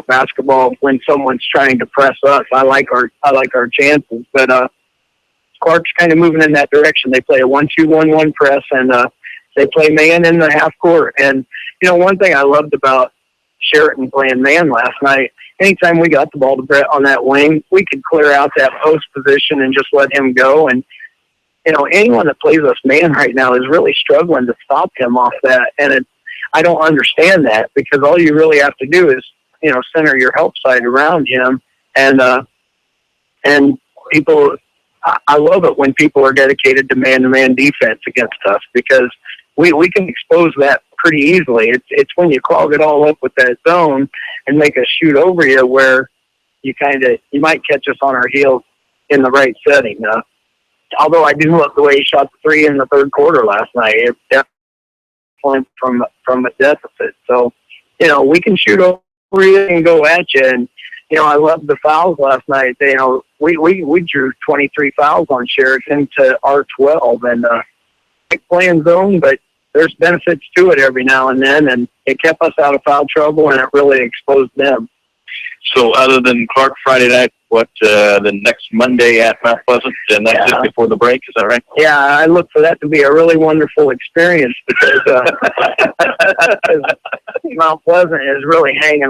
basketball when someone's trying to press us. I like our chances, but Clark's kind of moving in that direction. They play a 1-2-1-1 press, and they play man in the half court. And one thing I loved about Sheraton playing man last night. Anytime we got the ball to Brett on that wing, we could clear out that post position and just let him go. And, anyone that plays us man right now is really struggling to stop him off that. And I don't understand that, because all you really have to do is, center your help side around him. And people, I love it when people are dedicated to man-to-man defense against us, because we can expose that pretty easily. It's when you clog it all up with that zone and make us shoot over you where you might catch us on our heels in the right setting. Although I do love the way he shot the three in the third quarter last night. It definitely from a deficit. So, we can shoot over you and go at you. And, I love the fouls last night. We drew 23 fouls on Sheraton to our 12, and playing zone, but there's benefits to it every now and then, and it kept us out of foul trouble, and it really exposed them. So other than Clark Friday night, what, the next Monday at Mount Pleasant, and that's it before the break, is that right? Yeah, I look for that to be a really wonderful experience, because Mount Pleasant is really hanging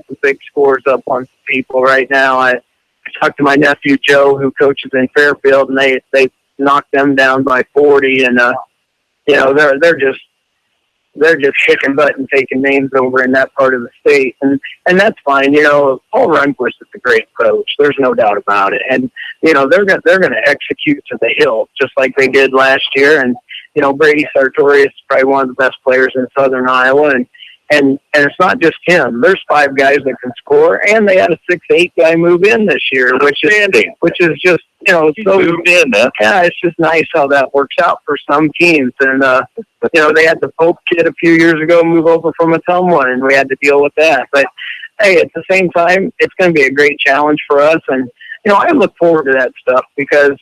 some big scores up on people right now. I talked to my nephew Joe, who coaches in Fairfield, and they knocked them down by 40, and they're just kicking butt and taking names over in that part of the state, and that's fine. Paul Runquist is a great coach. There's no doubt about it, and they're going to execute to the hill just like they did last year. And Brady Sartorius is probably one of the best players in Southern Iowa, and it's not just him. There's 5 guys that can score, and they had a 6'8" guy move in this year, which is just so moved in. Yeah, it's just nice how that works out for some teams. And they had the Pope kid a few years ago move over from Ottumwa, and we had to deal with that. But hey, at the same time, it's going to be a great challenge for us. And I look forward to that stuff, because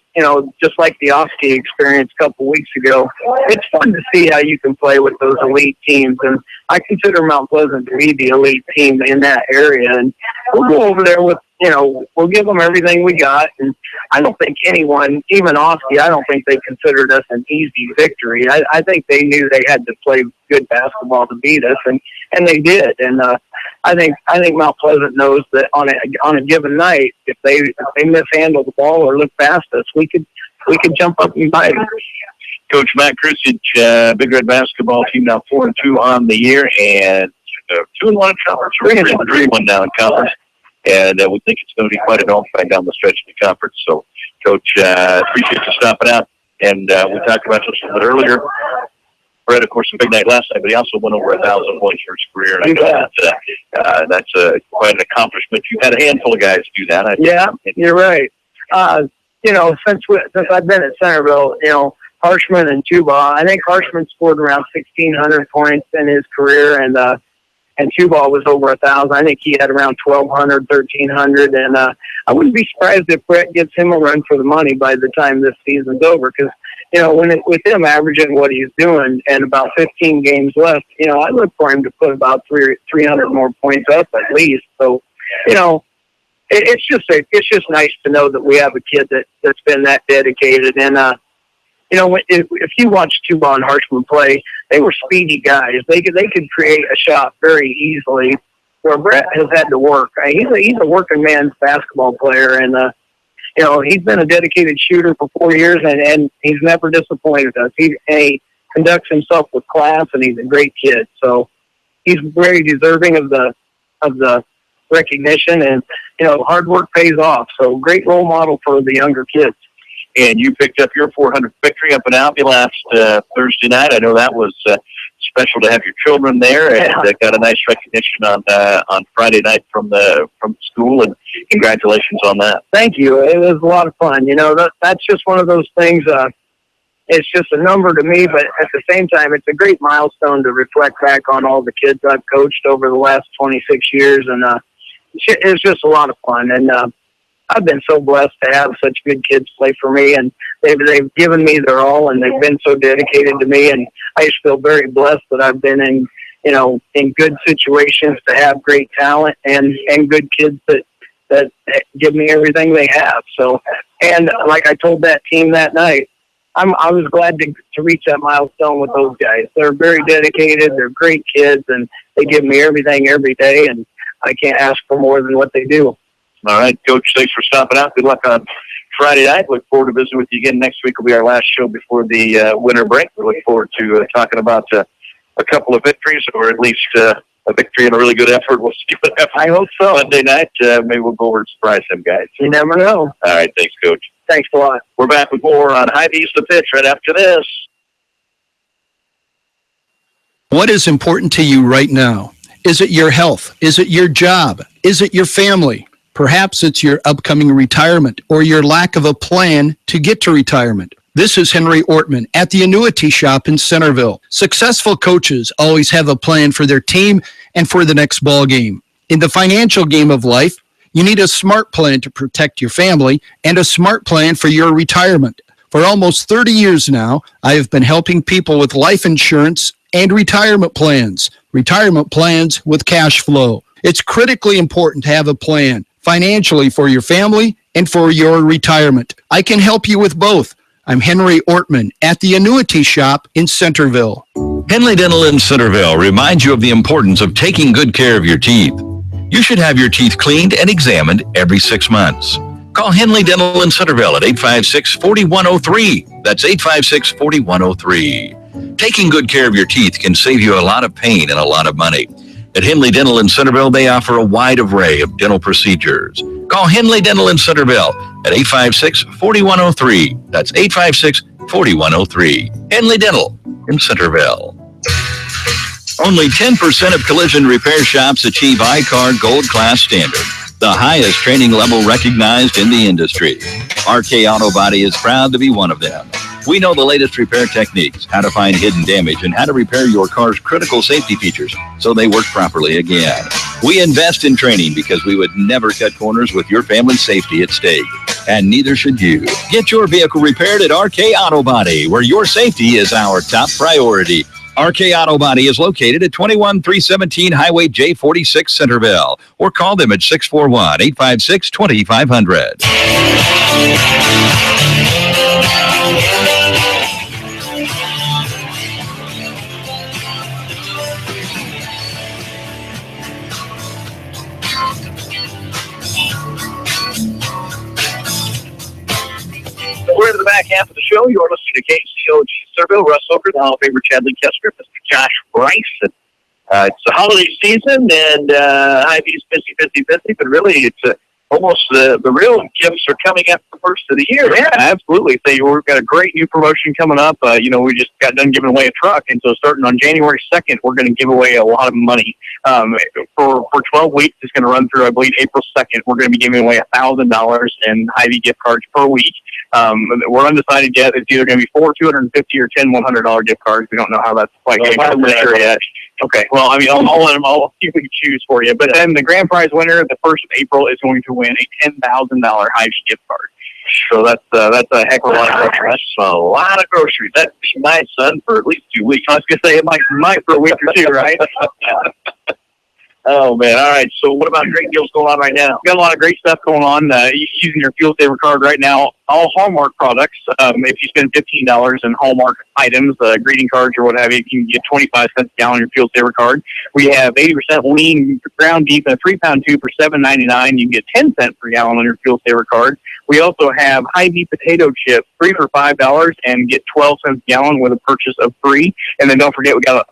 just like the Oski experience a couple weeks ago, it's fun to see how you can play with those elite teams. And I consider Mount Pleasant to be the elite team in that area. And we'll go over there with, we'll give them everything we got. And I don't think anyone, even Oski, I don't think they considered us an easy victory. I think they knew they had to play good basketball to beat us, and they did. And I think Mount Pleasant knows that on a given night, if they mishandle the ball or look past us, we could jump up and bite them. Coach Matt Krusich, Big Red basketball team now 4-2 on the year, and 2-1 in conference, 3-1 now in conference, and we think it's going to be quite a dogfight down the stretch in the conference. So, Coach, appreciate you stopping out, and we talked about this a little bit earlier. Brett, of course, a big night last night, but he also went over 1,000 points for his career, and I know that's quite an accomplishment. You had a handful of guys do that. Yeah, you're right. Since I've been at Centerville, Harshman and Tubaugh, I think Harshman scored around 1,600 points in his career, and Tubaugh was over 1,000. I think he had around 1,200, 1,300, and I wouldn't be surprised if Brett gets him a run for the money by the time this season's over, because with him averaging what he's doing and about 15 games left, I look for him to put about 300 more points up at least. So, it's just nice to know that we have a kid that's been that dedicated. And if you watch Tubaugh and Harshman play, they were speedy guys. They could create a shot very easily, where Brett has had to work. He's a working man's basketball player, and he's been a dedicated shooter for 4 years, and he's never disappointed us. He conducts himself with class, and he's a great kid. So he's very deserving of the recognition, and hard work pays off. So great role model for the younger kids. And you picked up your 400th victory up in Albany last Thursday night. I know that was special to have your children there, and got a nice recognition on Friday night from the school. And congratulations on that. Thank you. It was a lot of fun. That's just one of those things. It's just a number to me, but at the same time, it's a great milestone to reflect back on all the kids I've coached over the last 26 years, and it's just a lot of fun. And I've been so blessed to have such good kids play for me, and they've given me their all, and they've been so dedicated to me, and I just feel very blessed that I've been in good situations to have great talent and good kids that give me everything they have. So, and like I told that team that night, I was glad to reach that milestone with those guys. They're very dedicated. They're great kids, and they give me everything every day, and I can't ask for more than what they do. All right, Coach, thanks for stopping out. Good luck on Friday night. Look forward to visiting with you again. Next week will be our last show before the winter break. We look forward to talking about a couple of victories, or at least a victory and a really good effort. We'll see what happens. I hope so. Monday night, maybe we'll go over and surprise them guys. You never know. All right, thanks, Coach. Thanks a lot. We're back with more on Hy-Vee's The Pitch right after this. What is important to you right now? Is it your health? Is it your job? Is it your family? Perhaps it's your upcoming retirement or your lack of a plan to get to retirement. This is Henry Ortman at the Annuity Shop in Centerville. Successful coaches always have a plan for their team and for the next ball game. In the financial game of life, you need a smart plan to protect your family and a smart plan for your retirement. For almost 30 years now, I have been helping people with life insurance and retirement plans with cash flow. It's critically important to have a plan financially for your family and for your retirement. I can help you with both. I'm Henry Ortman at the Annuity Shop in Centerville. Henley Dental in Centerville reminds you of the importance of taking good care of your teeth. You should have your teeth cleaned and examined every 6 months. Call Henley Dental in Centerville at 856-4103. That's 856-4103. Taking good care of your teeth can save you a lot of pain and a lot of money. At Henley Dental in Centerville, they offer a wide array of dental procedures. Call Henley Dental in Centerville at 856-4103. That's 856-4103. Henley Dental in Centerville. Only 10% of collision repair shops achieve I-CAR Gold Class standard, the highest training level recognized in the industry. RK Auto Body is proud to be one of them. We know the latest repair techniques, how to find hidden damage, and how to repair your car's critical safety features so they work properly again. We invest in training because we would never cut corners with your family's safety at stake. And neither should you. Get your vehicle repaired at RK Auto Body, where your safety is our top priority. RK Auto Body is located at 21317 Highway J46 Centerville, or call them at 641-856-2500. We're into the back half of the show. You're listening to KCOG Centerville. Russ Oker, the Hall of Famer Chadley Kessler, Mr. Josh Bryce. And, it's the holiday season, and Hy-Vee's busy, but really it's almost the real gifts are coming after the first of the year. Yeah, absolutely. So we've got a great new promotion coming up. We just got done giving away a truck, and so starting on January 2nd, we're going to give away a lot of money. For 12 weeks, it's going to run through, I believe, April 2nd. We're going to be giving away $1,000 in Hy-Vee gift cards per week. We're undecided yet. It's either going to be 4 $250 or 10 $100 gift cards. We don't know how that's quite going to sure yet. Okay, well, I mean, I'll let them. I'll see if we can choose for you. But then the grand prize winner, the 1st of April, is going to win a $10,000 Hy-Vee gift card. So that's a heck of a lot of groceries. That's a lot of groceries. That'd be my son for at least 2 weeks. I was going to say it might for a week or two, right? Oh, man. All right. So what about great deals going on right now? Got a lot of great stuff going on. Using your Fuel Saver card right now, all Hallmark products. If you spend $15 in Hallmark items, greeting cards or what have you, you can get 25 cents a gallon on your Fuel Saver card. We have 80% lean ground beef in a 3-pound tube for $7.99. You can get 10 cents per gallon on your Fuel Saver card. We also have Hy-Vee potato chips, 3 for $5, and get 12 cents a gallon with a purchase of 3. And then don't forget, we got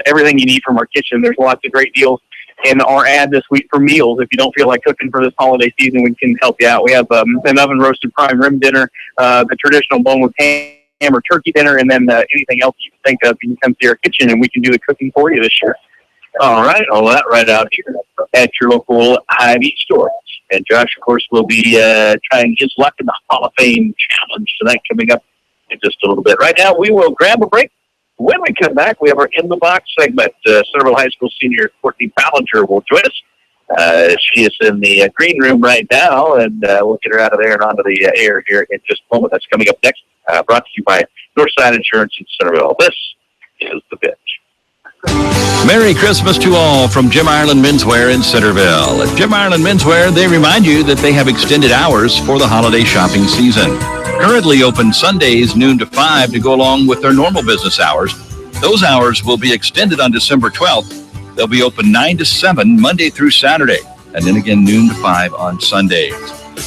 everything you need from our kitchen. There's lots of great deals in our ad this week for meals. If you don't feel like cooking for this holiday season, we can help you out. We have an oven roasted prime rib dinner, the traditional boneless ham or turkey dinner, and then anything else you can think of. You can come to our kitchen and we can do the cooking for you this year. All right, all that right out here at your local Hy-Vee store. And Josh, of course, will be trying his luck in the Hall of Fame Challenge. So that coming up in just a little bit. Right now, we will grab a break. When we come back, we have our In the Box segment. Centerville High School senior Courtney Ballinger will join us. She is in the green room right now, and we'll get her out of there and onto the air here in just a moment. That's coming up next, brought to you by Northside Insurance in Centerville. This is The Pitch. Merry Christmas to all from Jim Ireland Menswear in Centerville. At Jim Ireland Menswear, they remind you that they have extended hours for the holiday shopping season. Currently open Sundays noon to 5 to go along with their normal business hours. Those hours will be extended on December 12th. They'll be open 9 to 7 Monday through Saturday, and then again noon to 5 on Sundays.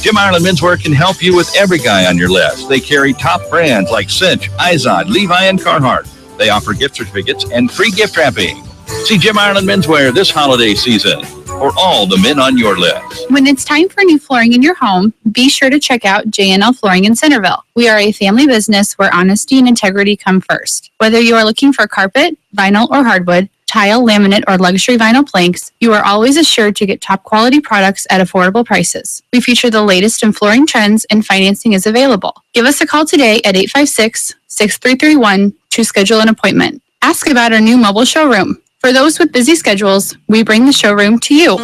Jim Ireland Menswear can help you with every guy on your list. They carry top brands like Cinch, Izod, Levi, and Carhartt. They offer gift certificates and free gift wrapping. See Jim Ireland Menswear this holiday season for all the men on your list. When it's time for new flooring in your home, be sure to check out J&L Flooring in Centerville. We are a family business where honesty and integrity come first. Whether you are looking for carpet, vinyl, or hardwood, tile, laminate, or luxury vinyl planks, you are always assured to get top quality products at affordable prices. We feature the latest in flooring trends and financing is available. Give us a call today at 856-6331 to schedule an appointment. Ask about our new mobile showroom. For those with busy schedules, we bring the showroom to you.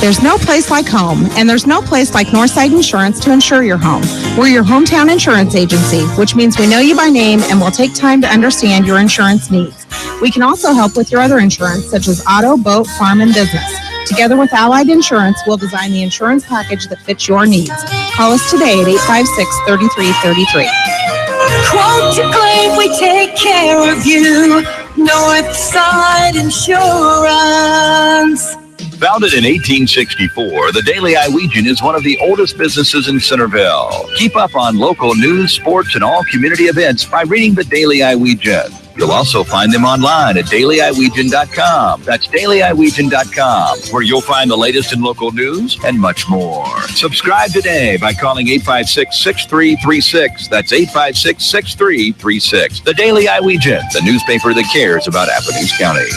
There's no place like home, and there's no place like Northside Insurance to insure your home. We're your hometown insurance agency, which means we know you by name and will take time to understand your insurance needs. We can also help with your other insurance, such as auto, boat, farm, and business. Together with Allied Insurance, we'll design the insurance package that fits your needs. Call us today at 856-3333. Quote to claim, we take care of you. Northside Insurance. Founded in 1864, the Daily Iowegian is one of the oldest businesses in Centerville. Keep up on local news, sports, and all community events by reading the Daily Iowegian. You'll also find them online at dailyiowegian.com. That's dailyiowegian.com, where you'll find the latest in local news and much more. Subscribe today by calling 856-6336. That's 856-6336. The Daily Iowegian, the newspaper that cares about Appomattox County.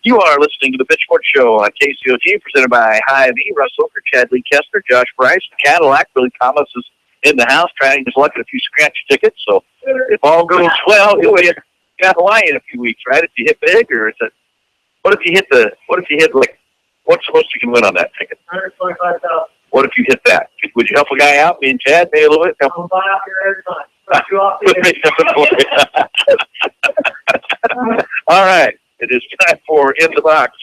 You are listening to the Pitchfork Show on KCOG, presented by Hy-Vee, Russ Oker, Chad Lee Kestner, Josh Bryce, Cadillac. Billy Thomas is in the house trying his luck at a few scratch tickets. So if all goes well, he'll be at Hawaii in a few weeks, right? If you hit big, or is it? What if you hit like? What's the most you can win on that ticket? $125,000. What if you hit that? Would you help a guy out? Me and Chad, maybe a little bit. I'll buy out here every time. You off All right. It is time for In the Box,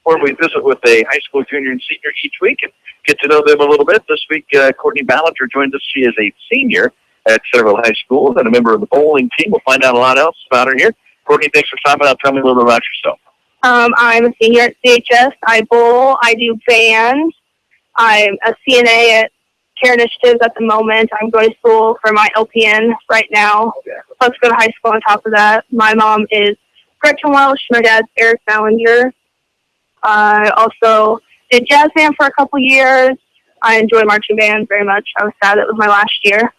where we visit with a high school junior and senior each week and get to know them a little bit. This week, Courtney Ballinger joined us. She is a senior at Centerville High School and a member of the bowling team. We'll find out a lot else about her here. Courtney, thanks for stopping out. Tell me a little bit about yourself. I'm a senior at CHS. I bowl. I do band. I'm a CNA at Care Initiatives at the moment. I'm going to school for my LPN right now. Plus go to high school on top of that. My mom is Gretchen Welsh. My dad's Eric Ballinger. I also did jazz band for a couple years. I enjoy marching band very much. I was sad it was my last year.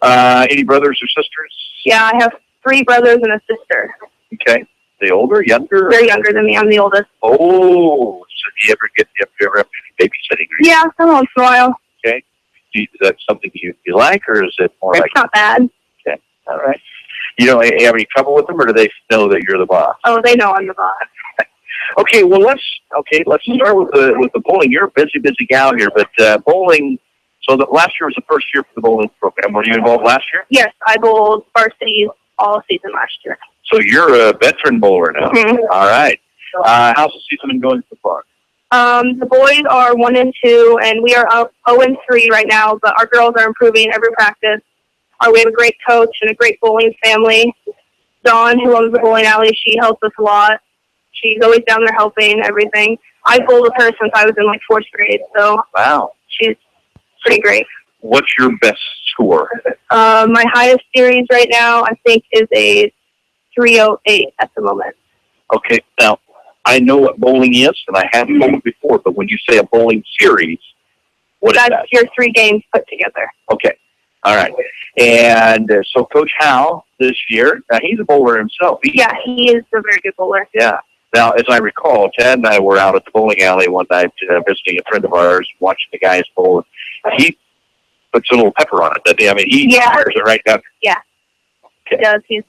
Any brothers or sisters? Yeah, I have 3 brothers and a sister. Okay. They older, younger? They're younger than me. I'm the oldest. Oh, so do you ever have any babysitting? Yeah, every once in a while. Okay. Is that something you like, or is it more it's like... It's not bad. Okay. All right. You don't have any trouble with them, or do they know that you're the boss? Oh, they know I'm the boss. Okay, well, let's start with the bowling. You're a busy gal here, but bowling... So last year was the first year for the bowling program. Were you involved last year? Yes, I bowled varsity all season last year. So you're a veteran bowler now. Mm-hmm. All right. How's the season been going so far? The boys are 1-2, and we are up 0-3 right now. But our girls are improving every practice. We have a great coach and a great bowling family. Dawn, who owns the bowling alley, she helps us a lot. She's always down there helping everything. I bowled with her since I was in 4th grade. So wow, she's pretty great. What's your best score? My highest series right now, I think, is a 308 at the moment. Okay, now, I know what bowling is, and I haven't bowled before, but when you say a bowling series, what is that? That's your 3 games put together. Okay, all right. And so Coach Howe this year. Now, he's a bowler himself. Yeah, he is a very good bowler. Yeah. Now, as I recall, Chad and I were out at the bowling alley one night visiting a friend of ours, watching the guys bowl. He puts a little pepper on it, doesn't he? I mean, he fires it right down. Yeah, he does. He's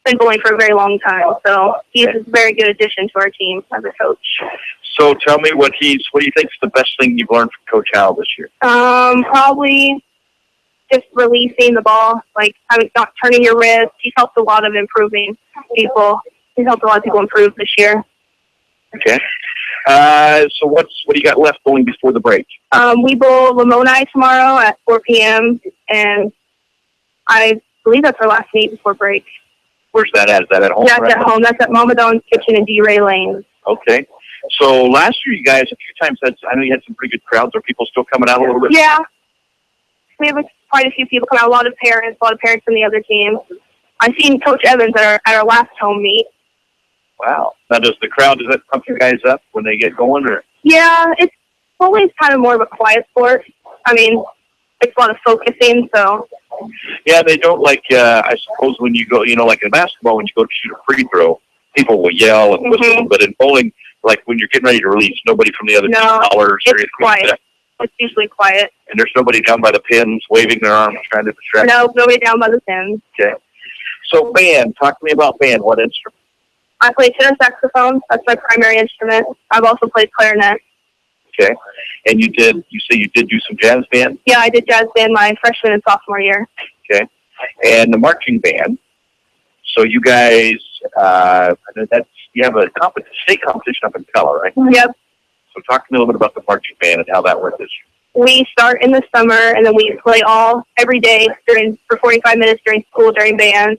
been bowling for a very long time, so he's a very good addition to our team as a coach. So tell me what do you think is the best thing you've learned from Coach Howell this year? Probably just releasing the ball, like not turning your wrist. He's helped a lot of improving people. He's helped a lot of people improve this year. Okay. So what do you got left going before the break? We bowl Lamoni tomorrow at 4 p.m. and I believe that's our last meet before break. Where's that at? Is that at home? Yeah, it's at home. That's at Mama Dawn's Kitchen in D. Ray Lane. Okay. So last year, you guys a few times I know you had some pretty good crowds. Are people still coming out a little bit? Yeah, we have quite a few people come out. A lot of parents from the other team. I've seen Coach Evans at our last home meet. Wow. Now, does that pump you guys up when they get going, or? Yeah, it's always kind of more of a quiet sport. I mean, it's a lot of focusing, so. Yeah, they don't I suppose when you go, like in basketball, when you go to shoot a free throw, people will yell and whistle, but in bowling, like when you're getting ready to release, nobody from the other team hollers. It's quiet. It's usually quiet. And there's nobody down by the pins waving their arms trying to distract. No, nobody down by the pins. Okay. So band, talk to me about band. What instrument? I play tenor saxophone. That's my primary instrument. I've also played clarinet. Okay. And you say you did do some jazz band? Yeah, I did jazz band my freshman and sophomore year. Okay. And the marching band. So you guys, you have a state competition up in Pella, right? Yep. So talk to me a little bit about the marching band and how that went this year. We start in the summer, and then we play every day for 45 minutes during school, during band.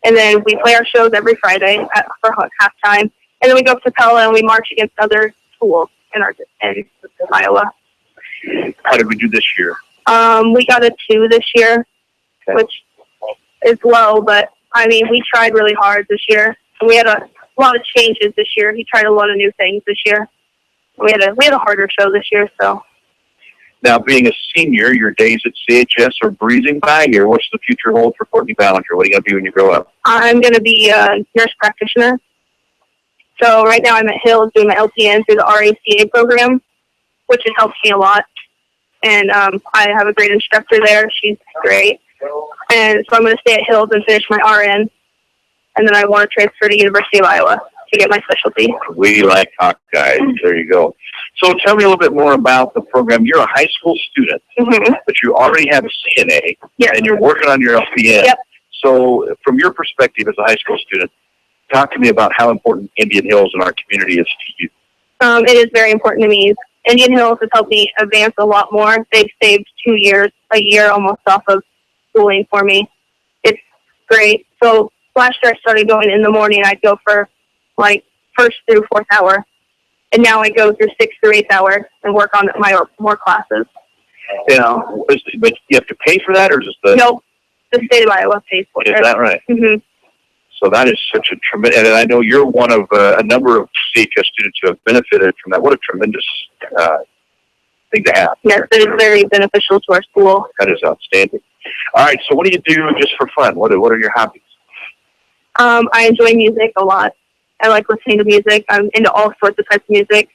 And then we play our shows every Friday for halftime. And then we go up to Pella and we march against other schools in Iowa. How did we do this year? We got a 2 this year, which is low, but I mean, we tried really hard this year. And we had a lot of changes this year. He tried a lot of new things this year. We had a harder show this year, so. Now, being a senior, your days at CHS are breezing by here. What's the future hold for Courtney Ballinger? What are you going to be when you grow up? I'm going to be a nurse practitioner. So right now I'm at Hills doing my LPN through the RACA program, which has helped me a lot. And I have a great instructor there. She's great. And so I'm going to stay at Hills and finish my RN. And then I want to transfer to University of Iowa to get my specialty. We like Hawkeyes. There you go. So tell me a little bit more about the program. You're a high school student, but you already have a CNA, and you're working on your LPN. Yep. So from your perspective as a high school student, talk to me about how important Indian Hills in our community is to you. It is very important to me. Indian Hills has helped me advance a lot more. They've saved a year almost off of schooling for me. It's great. So last year I started going in the morning. I'd go for like 1st through 4th hour. And now I go through 6th through 8th hour and work on my more classes. But you have to pay for that, or just the? Nope. The state of Iowa pays for it. Is that right? Mm-hmm. So that is such a tremendous, and I know you're one of a number of CHS students who have benefited from that. What a tremendous thing to have. Yes, it is very beneficial to our school. That is outstanding. All right, so what do you do just for fun? What are your hobbies? I enjoy music a lot. I like listening to music. I'm into all sorts of types of music.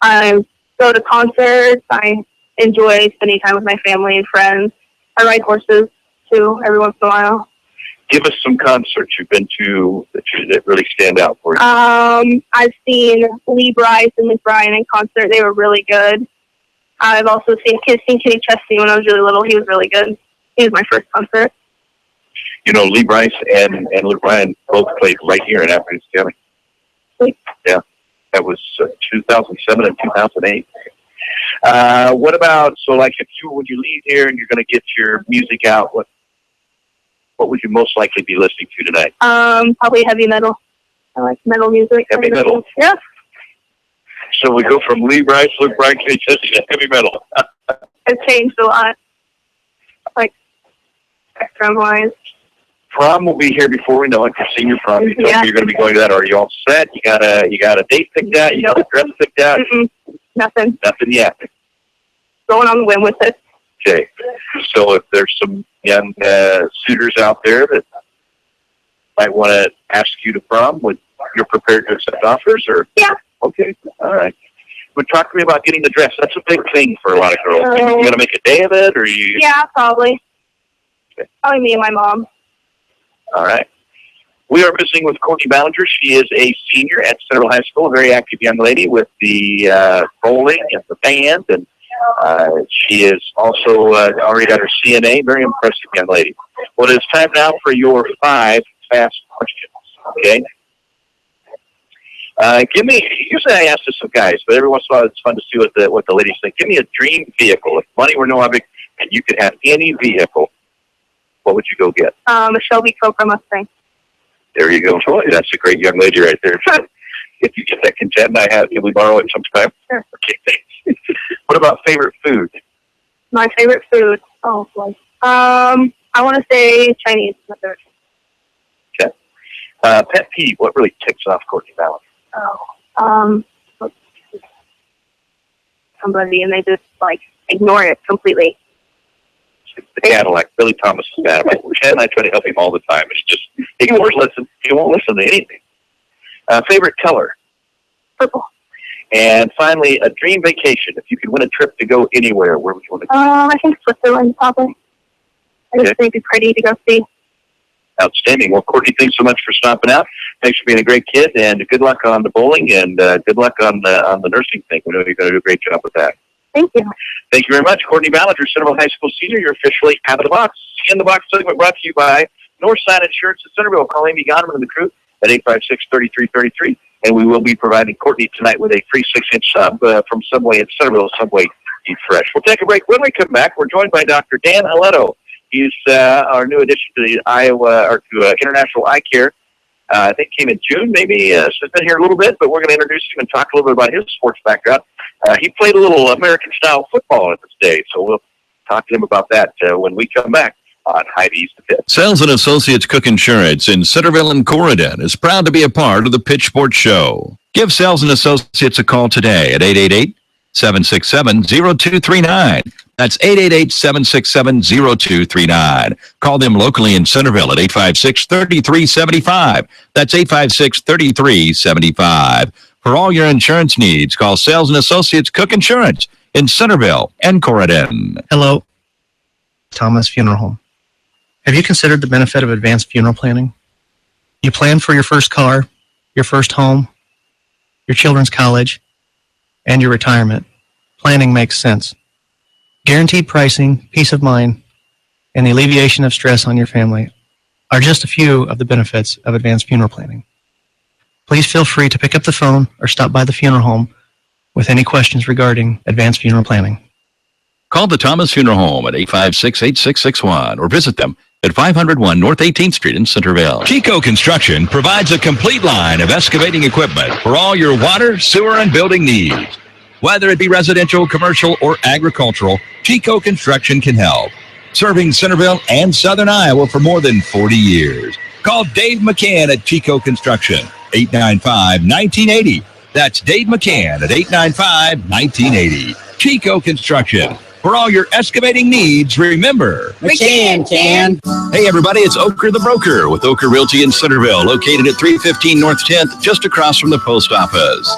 I go to concerts. I enjoy spending time with my family and friends. I ride horses, too, every once in a while. Give us some concerts you've been to that really stand out for you. I've seen Lee Bryce and Luke Bryan in concert. They were really good. I've also seen Kenny Chesney when I was really little. He was really good. He was my first concert. You know, Lee Bryce and Luke Bryan both played right here in Athens County. Yeah, that was 2007 and 2008. What about, when you leave here and you're going to get your music out, what would you most likely be listening to tonight? Probably heavy metal. I like metal music. Heavy metal? Yeah. So we go from Lee Bryce, Luke Bryan, to heavy metal. It's changed a lot. Like, spectrum-wise. Prom will be here before we know it. Your senior prom. You told me you're going to be going to that. Are you all set? You got a date picked out? You got a dress picked out? Nothing. Nothing yet. Going on the whim with it. Okay. So if there's some young suitors out there that might want to ask you to prom. You're prepared to accept offers, or? Yeah. Okay, all right. But talk to me about getting the dress. That's a big thing for a lot of girls. You going to make a day of it, or you? Yeah, probably. Okay. Probably me and my mom. All right. We are visiting with Courtney Ballinger. She is a senior at Centerville High School, a very active young lady with the bowling and the band, and she is also already got her CNA. Very impressive young lady. Well, it's time now for your 5 fast questions. Okay. Usually I ask this of guys, but every once in a while it's fun to see what the ladies think. Give me a dream vehicle. If money were no object and you could have any vehicle, what would you go get? A Shelby Cobra Mustang. There you go. Boy, that's a great young lady right there. If you get that content can we borrow it sometime? Sure. Okay, thanks. What about favorite food? My favorite food? Oh, boy. I want to say Chinese. Okay. Pet peeve. What really ticks off Courtney Ballinger? Somebody and they just ignore it completely. The Cadillac. Billy Thomas is bad. Chad and I try to help him all the time. It's just he won't listen. He won't listen to anything. Favorite color? Purple. And finally, a dream vacation. If you could win a trip to go anywhere, where would you want to go? I think Switzerland, probably. I just think it'd be pretty to go see. Outstanding. Well, Courtney, thanks so much for stopping out. Thanks for being a great kid, and good luck on the bowling, and good luck on the nursing thing. We know you're going to do a great job with that. Thank you. Thank you very much. Courtney Ballinger, Centerville High School senior. You're officially out of the box. In the Box segment brought to you by Northside Insurance at Centerville. Call Amy Gonerman and the crew at 856-3333, and we will be providing Courtney tonight with a free 6-inch sub from Subway at Centerville. Subway Eat Fresh. We'll take a break. When we come back, we're joined by Dr. Dan Aletto. He's our new addition to the International Eye Care. I think came in June, maybe. He's been here a little bit, but we're going to introduce him and talk a little bit about his sports background. He played a little American-style football at this day, so we'll talk to him about that when we come back on Heidi's The Pit. Sales and Associates Cook Insurance in Centerville and Corridon is proud to be a part of the Pitch Sports Show. Give Sales and Associates a call today at 888-767-0239. That's 888-767-0239. Call them locally in Centerville at 856-3375. That's 856-3375. For all your insurance needs, call Sales and Associates Cook Insurance in Centerville and Corridon. Hello, Thomas Funeral Home. Have you considered the benefit of advanced funeral planning? You plan for your first car, your first home, your children's college, and your retirement. Planning makes sense. Guaranteed pricing, peace of mind, and the alleviation of stress on your family are just a few of the benefits of advanced funeral planning. Please feel free to pick up the phone or stop by the funeral home with any questions regarding advanced funeral planning. Call the Thomas Funeral Home at 856-8661 or visit them at 501 North 18th Street in Centerville. Chico Construction provides a complete line of excavating equipment for all your water, sewer, and building needs. Whether it be residential, commercial, or agricultural, Chico Construction can help. Serving Centerville and Southern Iowa for more than 40 years. Call Dave McCann at Chico Construction, 895-1980. That's Dave McCann at 895-1980. Chico Construction. For all your excavating needs, remember, McCann can. Hey everybody, it's Oker the Broker with Oker Realty in Centerville, located at 315 North 10th, just across from the post office.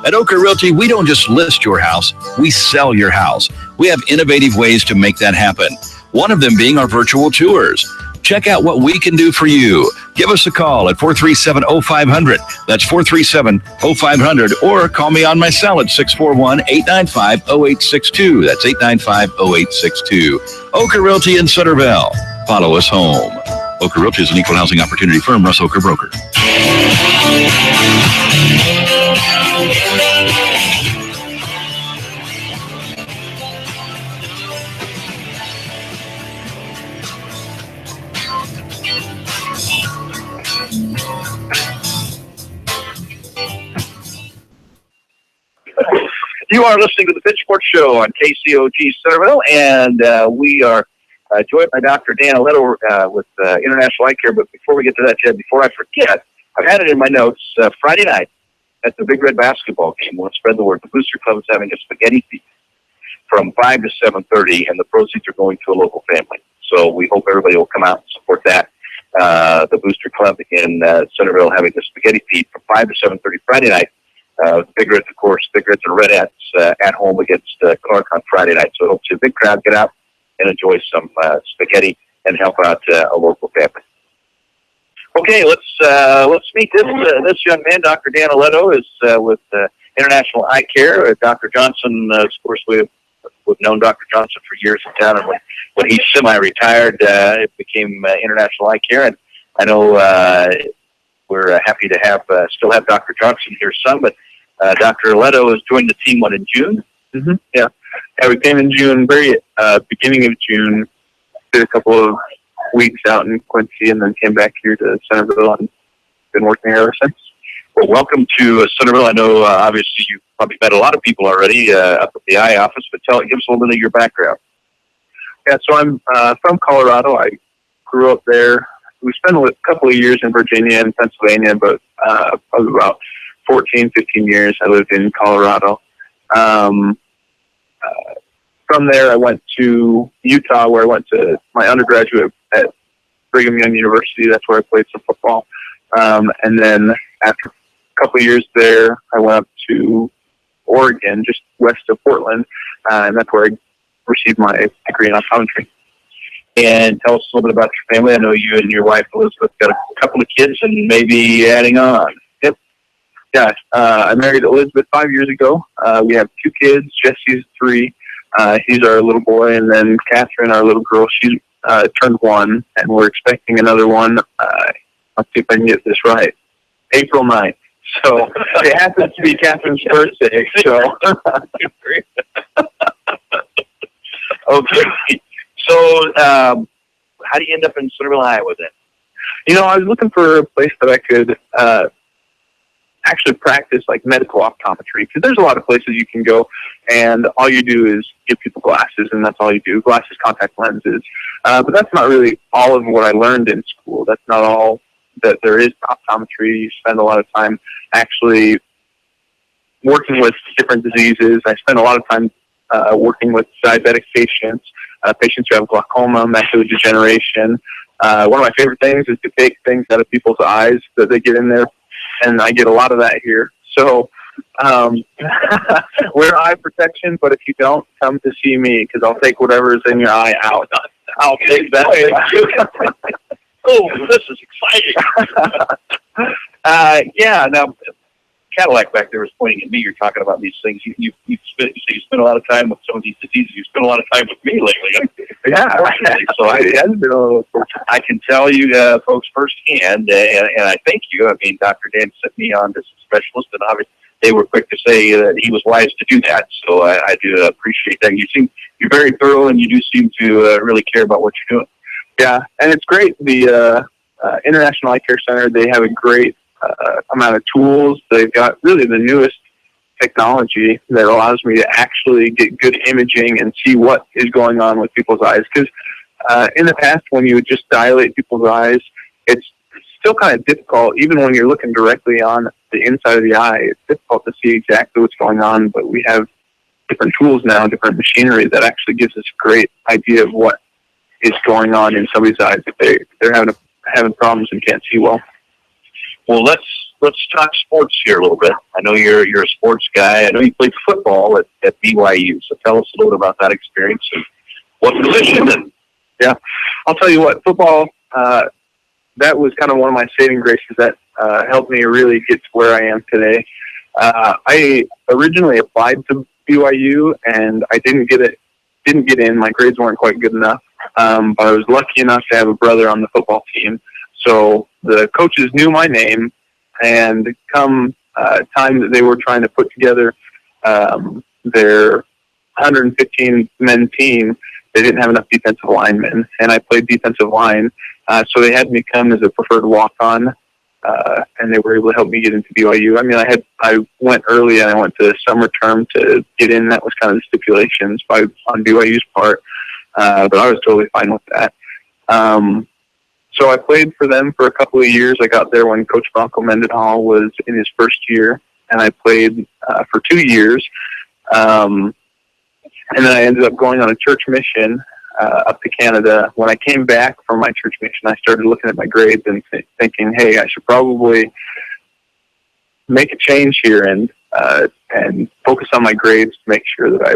At Oker Realty, we don't just list your house, we sell your house. We have innovative ways to make that happen. One of them being our virtual tours. Check out what we can do for you. Give us a call at 437-0500. That's 437-0500. Or call me on my cell at 641-895-0862. That's 895-0862. Oker Realty in Centerville. Follow us home. Oker Realty is an equal housing opportunity firm. Russ Oker Broker. You are listening to the Pitch Sports Show on KCOG Centerville, and we are joined by Dr. Dan Aletto with International Eye Care. But before we get to that, Chad, before I forget, I've had it in my notes. Friday night at the Big Red basketball game, we'll spread the word. The Booster Club is having a spaghetti feast from 5 to 7:30, and the proceeds are going to a local family. So we hope everybody will come out and support that. the Booster Club in Centerville having the Spaghetti Feed from 5 to 7:30 Friday night. Big Reds, of course, Big Reds and Redettes at home against Clark on Friday night. So I hope to see a big crowd get out and enjoy some spaghetti and help out a local family. Okay, let's meet this young man. Dr. Dan Aletto is with International Eye Care. Dr. Johnson, of course, we've known Dr. Johnson for years in town, and when he semi-retired, it became International Eye Care. And I know we're happy to still have Dr. Johnson here some, but Dr. Aletto has joined the team, in June? Mm-hmm. Yeah, we came in June, very beginning of June, did a couple of weeks out in Quincy, and then came back here to Centerville and been working here ever since. Well, welcome to Centerville. I know, obviously, you've probably met a lot of people already up at the eye office, but give us a little bit of your background. Yeah, so I'm from Colorado. I grew up there. We spent a couple of years in Virginia and Pennsylvania, but probably about 14, 15 years I lived in Colorado. From there, I went to Utah, where I went to my undergraduate at Brigham Young University. That's where I played some football. And then after a couple of years there, I went up to Oregon, just west of Portland, and that's where I received my degree in optometry. And tell us a little bit about your family. I know you and your wife, Elizabeth, got a couple of kids and maybe adding on. Yep. Yeah, I married Elizabeth 5 years ago. We have 2 kids. Jesse's 3. He's our little boy. And then Catherine, our little girl, she's turned 1, and we're expecting another one. Let's see if I can get this right. April 9th. So it happens to be Catherine's birthday. So okay. So how do you end up in Centerville, Iowa then? I was looking for a place that I could actually practice like medical optometry, because there's a lot of places you can go and all you do is give people glasses, and that's all you do, glasses, contact lenses. But that's not really all of what I learned in school. That's not all that there is to optometry. You spend a lot of time actually working with different diseases. I spend a lot of time working with diabetic patients, patients who have glaucoma, macular degeneration. One of my favorite things is to take things out of people's eyes that they get in there, and I get a lot of that here. So wear eye protection, but if you don't, come to see me, because I'll take whatever's in your eye out. I'll take that. Oh, this is exciting. Yeah, now, Cadillac back there was pointing at me. You're talking about these things. You spend a lot of time with some of these diseases. You spend a lot of time with me lately. Yeah, so I can tell you folks firsthand, and I thank you. I mean, Dr. Dan sent me on to some specialists, and obviously they were quick to say that he was wise to do that. So I do appreciate that. You're very thorough, and you do seem to really care about what you're doing. Yeah, and it's great. The International Eye Care Center, they have a great amount of tools. They've got really the newest technology that allows me to actually get good imaging and see what is going on with people's eyes. Because in the past, when you would just dilate people's eyes, it's still kind of difficult. Even when you're looking directly on the inside of the eye, it's difficult to see exactly what's going on. But we have different tools now, different machinery that actually gives us a great idea of what is going on in somebody's eyes if they're having problems and can't see well. Well, let's talk sports here a little bit. I know you're a sports guy. I know you played football at BYU. So tell us a little bit about that experience and what position. And yeah, I'll tell you what, football, that was kind of one of my saving graces that helped me really get to where I am today. I originally applied to BYU and I didn't get in. My grades weren't quite good enough. But I was lucky enough to have a brother on the football team. So the coaches knew my name, and come time that they were trying to put together their 115-men team, they didn't have enough defensive linemen, and I played defensive line. So they had me come as a preferred walk-on, and they were able to help me get into BYU. I mean, I went early, and I went to summer term to get in. That was kind of the stipulations on BYU's part. But I was totally fine with that. So I played for them for a couple of years. I got there when Coach Bronco Mendenhall was in his first year, and I played for 2 years. And then I ended up going on a church mission up to Canada. When I came back from my church mission, I started looking at my grades and thinking, hey, I should probably make a change here and focus on my grades to make sure that I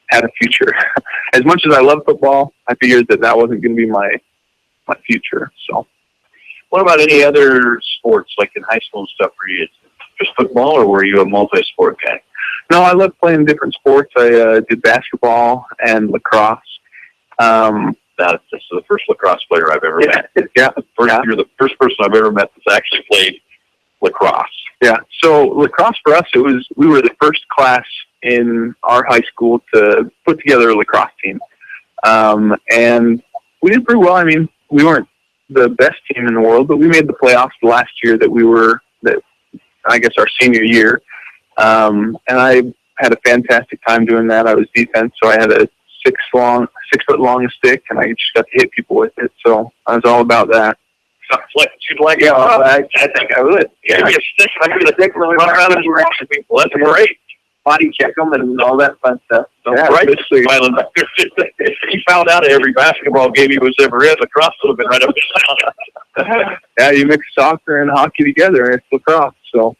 had a future. As much as I love football, I figured that wasn't going to be my future. So, what about any other sports, like in high school and stuff? Were you just football, or were you a multi-sport guy? No, I love playing different sports. I did basketball and lacrosse. That's the first lacrosse player I've ever met. Yeah. You're the first person I've ever met that's actually played lacrosse. Yeah. So lacrosse for us, we were the first class in our high school to put together a lacrosse team. And we did pretty well. I mean, we weren't the best team in the world, but we made the playoffs the last year I guess our senior year. And I had a fantastic time doing that. I was defense, so I had a 6 foot long stick, and I just got to hit people with it. So I was all about that. You'd like Yeah, I think I would. Yeah, your stick. I'm going to stick run around and harass people. That's great. Body check them and all that fun stuff. So yeah, right. He found out at every basketball game he was ever in. Lacrosse would have been right up his alley. Yeah, you mix soccer and hockey together, and it's lacrosse. So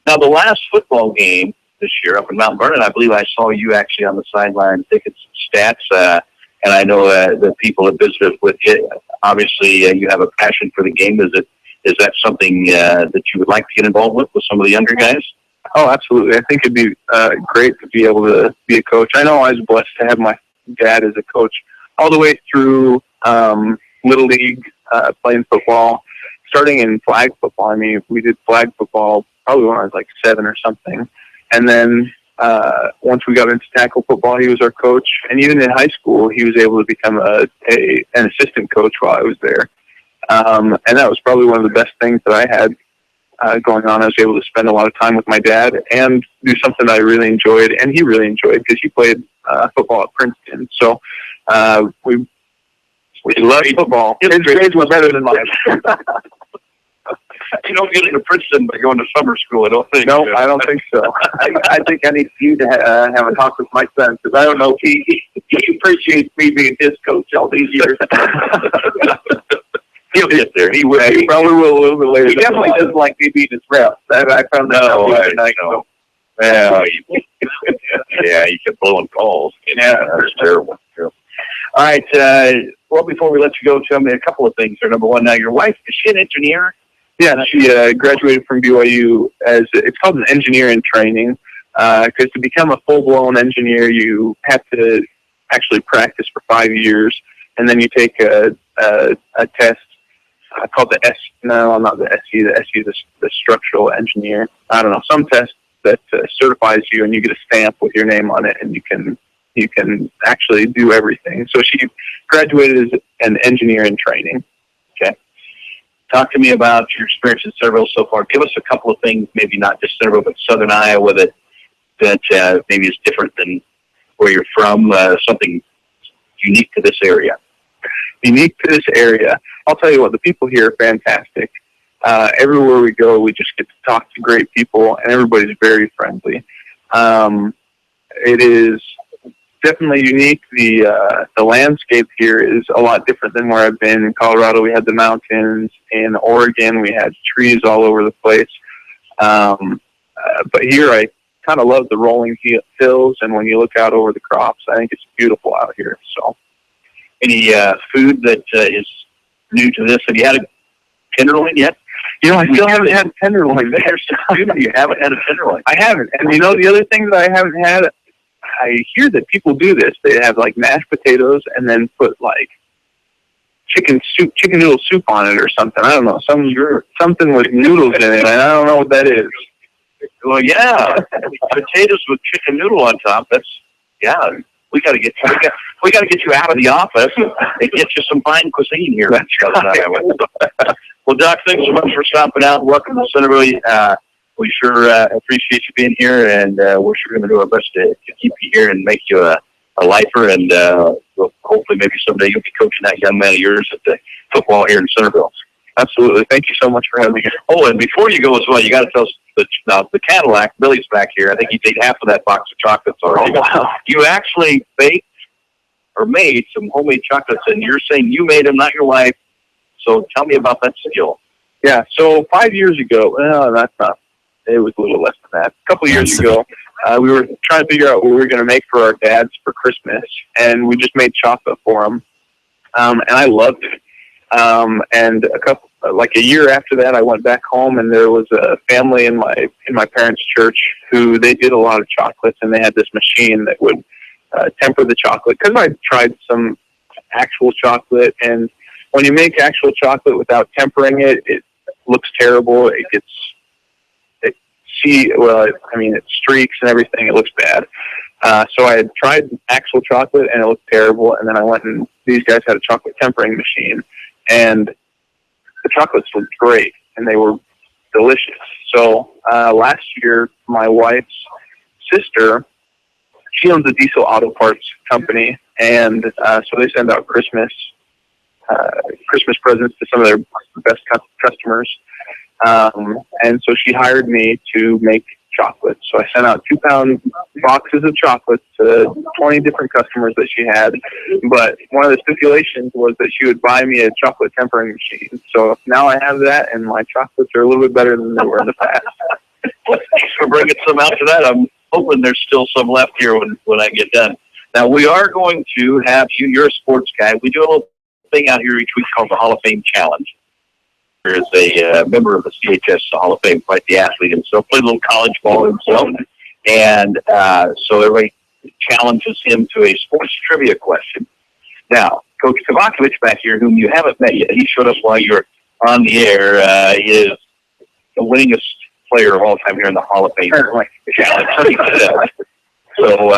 now the last football game this year up in Mount Vernon, I believe I saw you actually on the sideline taking some stats, and I know the people that visited with you. Obviously, you have a passion for the game. Is that something that you would like to get involved with some of the younger guys? Oh, absolutely. I think it'd be great to be able to be a coach. I know I was blessed to have my dad as a coach all the way through Little League, playing football, starting in flag football. I mean, we did flag football probably when I was like 7 or something. And then once we got into tackle football, he was our coach. And even in high school, he was able to become an assistant coach while I was there. And that was probably one of the best things that I had going on. I was able to spend a lot of time with my dad and do something I really enjoyed, and he really enjoyed because he played football at Princeton. So we loved football. His grades were better than mine. You don't get into Princeton by going to summer school, I don't think. No, I don't think so. I think I need you to have a talk with my son, because I don't know if he appreciates me being his coach all these years. He'll get there. He probably will a little bit later. He definitely doesn't like me being his rep. I found that out the other night. Yeah, you kept blowing calls. Yeah, that's terrible. All right. Well, before we let you go, tell me a couple of things. Number one, now your wife, is she an engineer? Yeah, she graduated from BYU it's called an engineer in training. Because to become a full-blown engineer, you have to actually practice for 5 years, and then you take a test called the not the SU. The SU is the structural engineer. I don't know, some test that certifies you, and you get a stamp with your name on it, and you can actually do everything. So she graduated as an engineer in training. Okay. Talk to me about your experience in Centerville so far. Give us a couple of things, maybe not just Centerville, but Southern Iowa that maybe is different than where you're from, something unique to this area. Unique to this area. I'll tell you what, the people here are fantastic. Everywhere we go, we just get to talk to great people, and everybody's very friendly. It is definitely unique. The landscape here is a lot different than where I've been. In Colorado, we had the mountains. In Oregon, we had trees all over the place. But here, I kind of love the rolling hills, and when you look out over the crops, I think it's beautiful out here. So, any food that is new to this? Have you had a tenderloin yet? You know, I still haven't had tenderloin. You haven't had a tenderloin. I haven't. And you know, the other thing that I haven't had, I hear that people do this. They have like mashed potatoes and then put like chicken noodle soup on it or something. I don't know, something with noodles in it. And I don't know what that is. Well, yeah, potatoes with chicken noodle on top. We got to get you out of the office and get you some fine cuisine here. Well, Doc, thanks so much for stopping out. Welcome to Centerville. We sure appreciate you being here, and we're sure going to do our best to keep you here and make you a lifer. And hopefully, maybe someday you'll be coaching that young man of yours at the football here in Centerville. Absolutely. Thank you so much for having me here. Oh, and before you go as well, you got to tell us the Cadillac. Billy's back here. I think he ate half of that box of chocolates already. Oh, wow. You actually baked or made some homemade chocolates, and you're saying you made them, not your wife. So tell me about that skill. Yeah, so 5 years ago, that's not, it was a little less than that. A couple of years ago, we were trying to figure out what we were going to make for our dads for Christmas, and we just made chocolate for them. And I loved it. And a year after that, I went back home, and there was a family in my parents' church who they did a lot of chocolates, and they had this machine that would temper the chocolate. Because I tried some actual chocolate, and when you make actual chocolate without tempering it, it looks terrible. It streaks and everything. It looks bad. So I had tried actual chocolate, and it looked terrible. And then I went and these guys had a chocolate tempering machine, and the chocolates looked great, and they were delicious. So last year, my wife's sister, she owns a diesel auto parts company, and so they send out Christmas presents to some of their best customers. And so she hired me to make chocolate. So I sent out 2-pound boxes of chocolate to 20 different customers that she had. But one of the stipulations was that she would buy me a chocolate tempering machine. So now I have that, and my chocolates are a little bit better than they were in the past. Thanks for bringing some out to that. I'm hoping there's still some left here when I get done. Now, we are going to have you. You're a sports guy. We do a little thing out here each week called the Hall of Fame Challenge. There is a member of the CHS Hall of Fame, quite the athlete himself, played a little college ball himself, and so everybody challenges him to a sports trivia question. Now, Coach Kavakovich back here, whom you haven't met yet, he showed up while you're on the air, is the winningest player of all time here in the Hall of Fame Challenge. So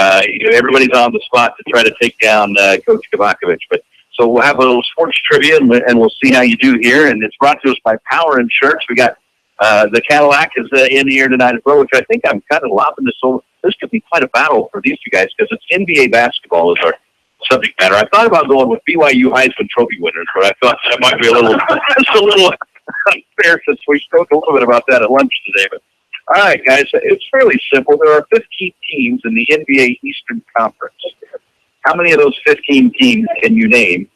everybody's on the spot to try to take down Coach Kavakovich, but so we'll have a little sports trivia, and we'll see how you do here. And it's brought to us by Power Insurance. We got the Cadillac is in here tonight as well, which I think I'm kind of lopping this over. This could be quite a battle for these two guys because it's NBA basketball is our subject matter. I thought about going with BYU Heisman Trophy winners, but I thought that might be a little unfair since we spoke a little bit about that at lunch today. But all right, guys, it's fairly simple. There are 15 teams in the NBA Eastern Conference. How many of those 15 teams can you name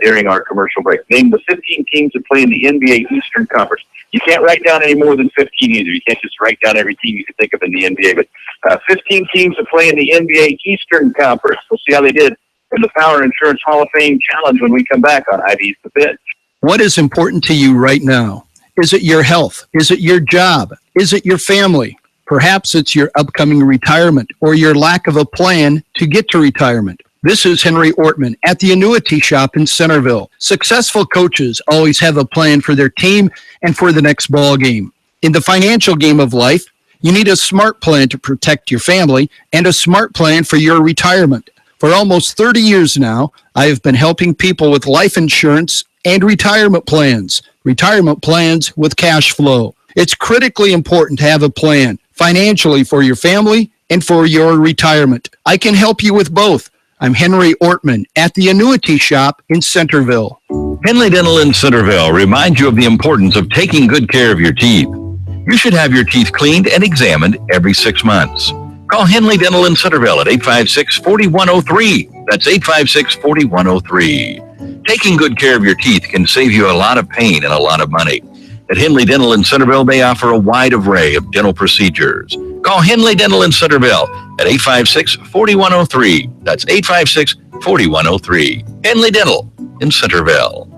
during our commercial break? Name the 15 teams that play in the NBA Eastern Conference. You can't write down any more than 15 either. You can't just write down every team you can think of in the NBA. But 15 teams that play in the NBA Eastern Conference. We'll see how they did in the Power Insurance Hall of Fame Challenge when we come back on ID's The Pitch. What is important to you right now? Is it your health? Is it your job? Is it your family? Perhaps it's your upcoming retirement or your lack of a plan to get to retirement. This is Henry Ortman at the Annuity Shop in Centerville. Successful coaches always have a plan for their team and for the next ball game. In the financial game of life, you need a smart plan to protect your family and a smart plan for your retirement. For almost 30 years now, I have been helping people with life insurance and retirement plans with cash flow. It's critically important to have a plan financially for your family and for your retirement. I can help you with both. I'm Henry Ortman at the Annuity Shop in Centerville. Henley Dental in Centerville reminds you of the importance of taking good care of your teeth. You should have your teeth cleaned and examined every 6 months. Call Henley Dental in Centerville at 856-4103. That's 856-4103. Taking good care of your teeth can save you a lot of pain and a lot of money. At Henley Dental in Centerville, they offer a wide array of dental procedures. Call Henley Dental in Centerville at 856-4103. That's 856-4103. Henley Dental in Centerville.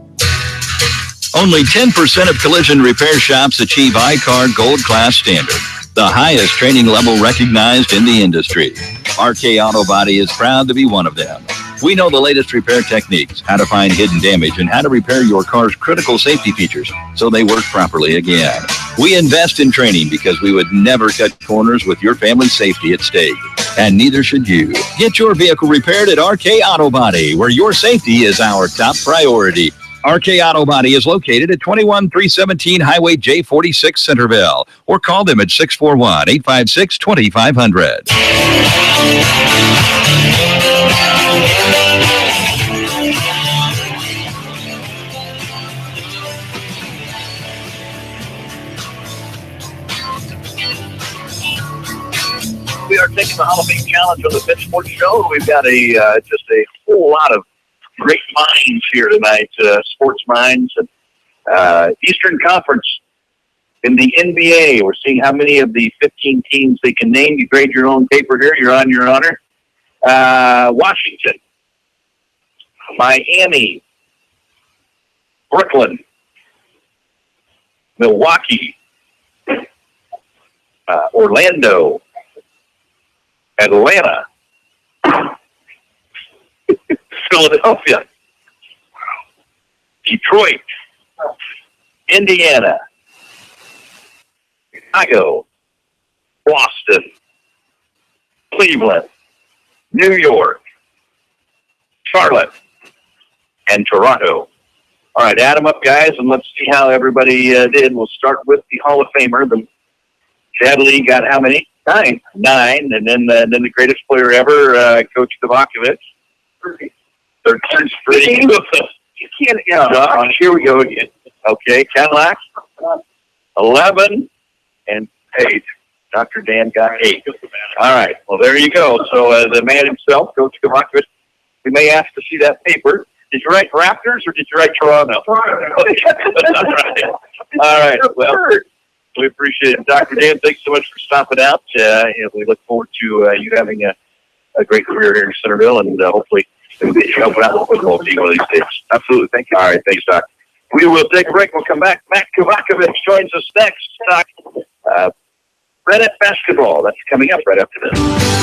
Only 10% of collision repair shops achieve I-CAR Gold Class standard, the highest training level recognized in the industry. RK Auto Body is proud to be one of them. We know the latest repair techniques, how to find hidden damage, and how to repair your car's critical safety features so they work properly again. We invest in training because we would never cut corners with your family's safety at stake. And neither should you. Get your vehicle repaired at RK Auto Body, where your safety is our top priority. RK Auto Body is located at 21317 Highway J46 Centerville, or call them at 641-856-2500. We are taking the Hall of Fame Challenge on the Pitch Sports Show. We've got just a whole lot of great minds here tonight, sports minds. And Eastern Conference in the NBA, we're seeing how many of the 15 teams they can name. You grade your own paper here. You're on your honor. Washington, Miami, Brooklyn, Milwaukee, Orlando, Atlanta, Philadelphia, Detroit, Indiana, Chicago, Boston, Cleveland, New York, Charlotte, and Toronto. All right, add them up, guys, and let's see how everybody did. We'll start with the Hall of Famer. The Chadley got how many? 9. 9, and then the greatest player ever, Coach Kovacevic. 30. 13's pretty good. You can't, here we go again. Okay, Cadillac, 11, and 8. Dr. Dan got 8. All right, well, there you go. So the man himself, Coach Kovacevic, we may ask to see that paper. Did you write Raptors or did you write Toronto? Toronto. All right. Well, we appreciate it. Dr. Dan, thanks so much for stopping out. We look forward to you having a great career here in Centerville, and hopefully we'll get you helping out the football team one of these days. Absolutely. Thank you. All right. Thanks, Doc. We will take a break. We'll come back. Matt Kovacevic joins us next. Doc, Red Hat basketball. That's coming up right after this.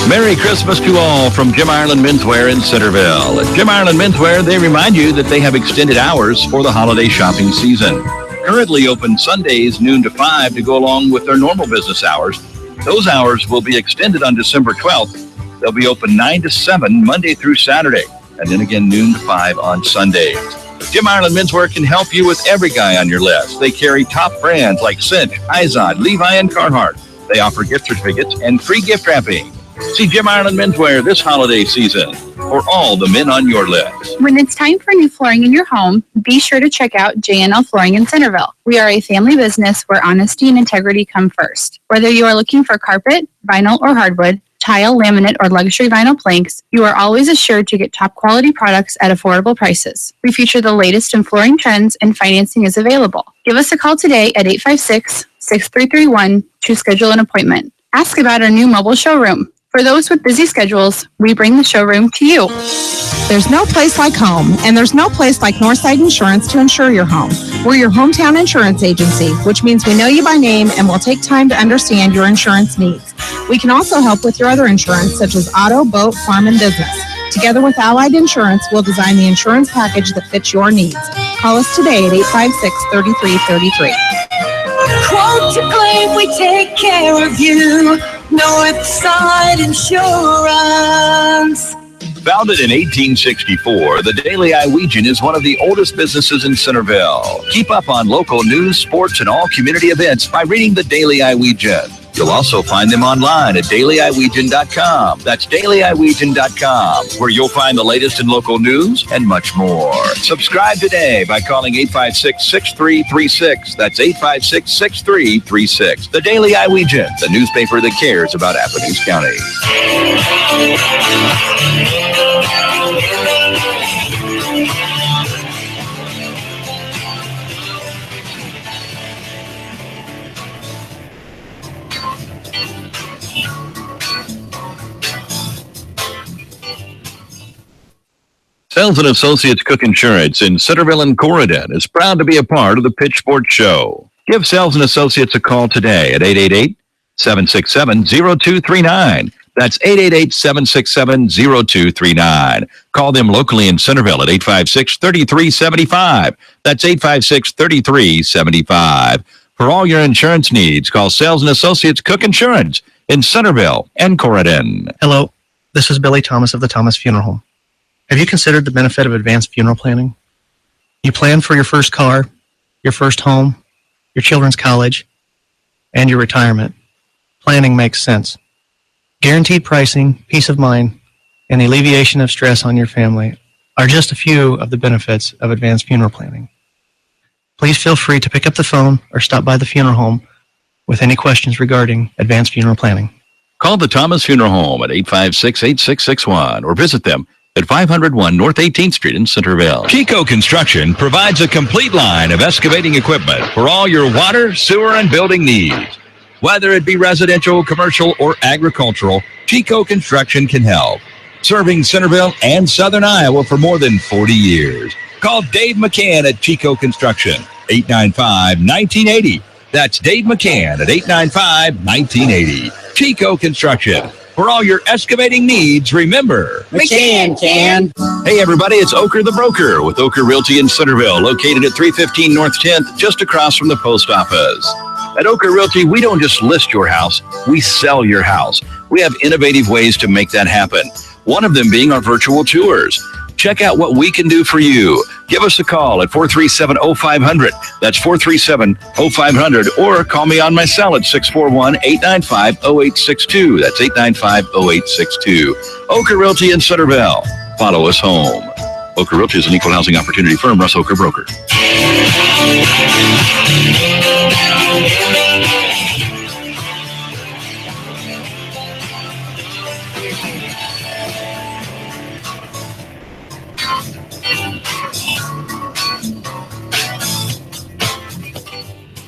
Merry Christmas to all from Jim Ireland Menswear in Centerville. At Jim Ireland Menswear, they remind you that they have extended hours for the holiday shopping season. Currently open Sundays noon to 5 to go along with their normal business hours. Those hours will be extended on December 12th. They'll be open 9 to 7 Monday through Saturday, and then again noon to 5 on Sundays. Jim Ireland Menswear can help you with every guy on your list. They carry top brands like Cinch, Izod, Levi, and Carhartt. They offer gift certificates and free gift wrapping. See Jim Ireland Menswear this holiday season for all the men on your list. When it's time for new flooring in your home, be sure to check out JNL Flooring in Centerville. We are a family business where honesty and integrity come first. Whether you are looking for carpet, vinyl, or hardwood, tile, laminate, or luxury vinyl planks, you are always assured to get top quality products at affordable prices. We feature the latest in flooring trends, and financing is available. Give us a call today at 856-6331 to schedule an appointment. Ask about our new mobile showroom. For those with busy schedules, we bring the showroom to you. There's no place like home, and there's no place like Northside Insurance to insure your home. We're your hometown insurance agency, which means we know you by name and will take time to understand your insurance needs. We can also help with your other insurance, such as auto, boat, farm, and business. Together with Allied Insurance, we'll design the insurance package that fits your needs. Call us today at 856-3333. Quote to claim, we take care of you. Northside Insurance. Founded in 1864, the Daily Iowegian is one of the oldest businesses in Centerville. Keep up on local news, sports, and all community events by reading the Daily Iowegian. You'll also find them online at dailyiwegian.com. That's dailyiwegian.com, where you'll find the latest in local news and much more. Subscribe today by calling 856-6336. That's 856-6336. The Daily Iowegian, the newspaper that cares about Appomattox County. Sells and Associates Cook Insurance in Centerville and Corydon is proud to be a part of the Pitch Sports Show. Give Sells and Associates a call today at 888-767-0239. That's 888-767-0239. Call them locally in Centerville at 856-3375. That's 856-3375. For all your insurance needs, call Sells and Associates Cook Insurance in Centerville and Corydon. Hello, this is Billy Thomas of the Thomas Funeral Home. Have you considered the benefit of advanced funeral planning? You plan for your first car, your first home, your children's college, and your retirement. Planning makes sense. Guaranteed pricing, peace of mind, and alleviation of stress on your family are just a few of the benefits of advanced funeral planning. Please feel free to pick up the phone or stop by the funeral home with any questions regarding advanced funeral planning. Call the Thomas Funeral Home at 856-8661 or visit them at 501 North 18th Street in Centerville. Chico Construction provides a complete line of excavating equipment for all your water, sewer, and building needs. Whether it be residential, commercial, or agricultural, Chico Construction can help. Serving Centerville and Southern Iowa for more than 40 years. Call Dave McCann at Chico Construction, 895-1980. That's Dave McCann at 895-1980. Chico Construction. For all your excavating needs, remember, McCann can. Hey everybody, it's Oker the Broker with Oker Realty in Centerville, located at 315 North 10th, just across from the post office. At Oker Realty, we don't just list your house, we sell your house. We have innovative ways to make that happen. One of them being our virtual tours. Check out what we can do for you. Give us a call at 437-0500. That's 437-0500. Or call me on my cell at 641-895-0862. That's 895-0862. Oker Realty in Centerville. Follow us home. Oker Realty is an equal housing opportunity firm. Russ Oker Broker.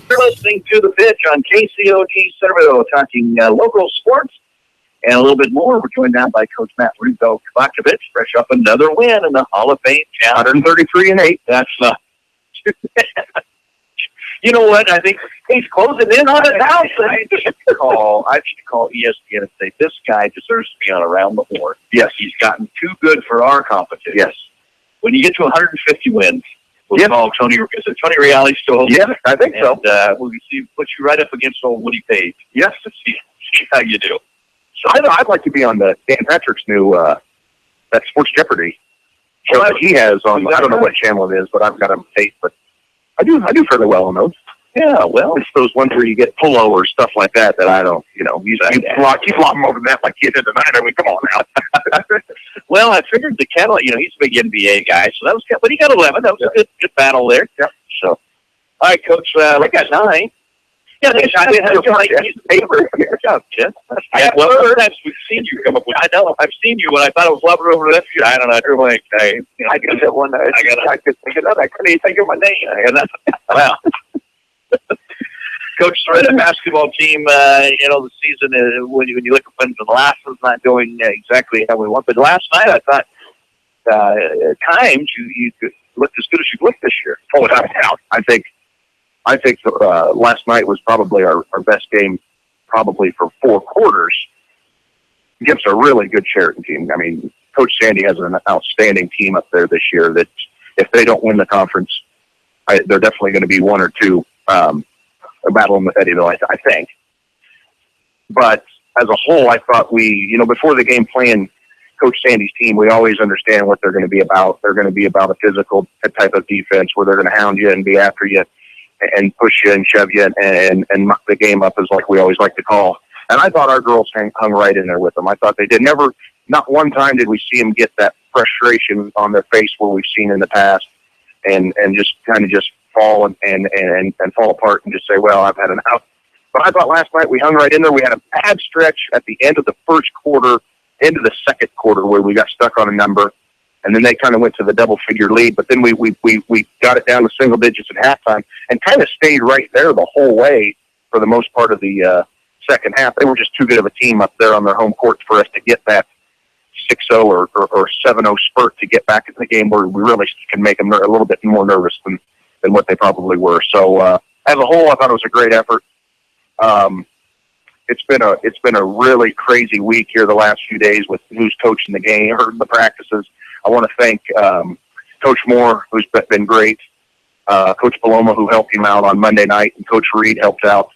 You're listening to The Pitch on KCOG Centerville, talking local sports and a little bit more. We're joined now by Coach Matt Ruzo Kovacevic, fresh up another win in the Hall of Fame Challenge. 133-8. That's you know what? I think he's closing in on it now. I should call ESPN and say this guy deserves to be on Around the Horn. Yes, He's gotten too good for our competition. yes. When you get to 150 wins, we'll call Tony. Is it Tony Reale still? Yeah, I think so. And we'll put you right up against old Woody Page. Yes. To see how you do. So I'd like to be on the Dan Patrick's new that Sports Jeopardy show that he has on. I don't know what channel it is, but I've got him taped. But I do fairly well on those. Yeah, well, it's those ones where you get polo or stuff like that that I don't. You block them over that like you did tonight. I mean, come on now. well, I figured the Kettle. He's a big NBA guy, so that was. But he got 11. That was a good battle there. Yeah. So, all right, Coach. I got 9. Yeah, he's favorite. Good job, Jeff. Well, sometimes we've seen you come up with. I know. I've seen you when I thought it was Lover over left. I don't know. I did that one. I could think of that. I couldn't even think of my name. Wow. Coach, the basketball team, the season, when you look at the last one's not going exactly how we want. But last night, I thought at times you looked as good as you've looked this year. Oh, without a doubt. I think last night was probably our best game, probably for 4 quarters. Gives a really good Sheraton team. I mean, Coach Sandy has an outstanding team up there this year that if they don't win the conference, they're definitely going to be 1 or 2 battling with Eddyville, I think. But as a whole, I thought before the game playing Coach Sandy's team, we always understand what they're going to be about. They're going to be about a physical type of defense where they're going to hound you and be after you and push you and shove you and muck the game up, is like we always like to call. And I thought our girls hung right in there with them. I thought they did. Not one time did we see them get that frustration on their face where we've seen in the past and just kind of just fall and fall apart and just say, well, I've had an out. But I thought last night we hung right in there. We had a bad stretch at the end of the first quarter, into the second quarter, where we got stuck on a number, and then they kind of went to the double-figure lead. But then we got it down to single digits at halftime and kind of stayed right there the whole way for the most part of the second half. They were just too good of a team up there on their home court for us to get that 6-0 or 7-0 spurt to get back in the game where we really can make them a little bit more nervous than what they probably were. So as a whole, I thought it was a great effort. It's been a really crazy week here the last few days with who's coaching the game or the practices. I want to thank Coach Moore, who's been great, Coach Paloma, who helped him out on Monday night, and Coach Reed helped out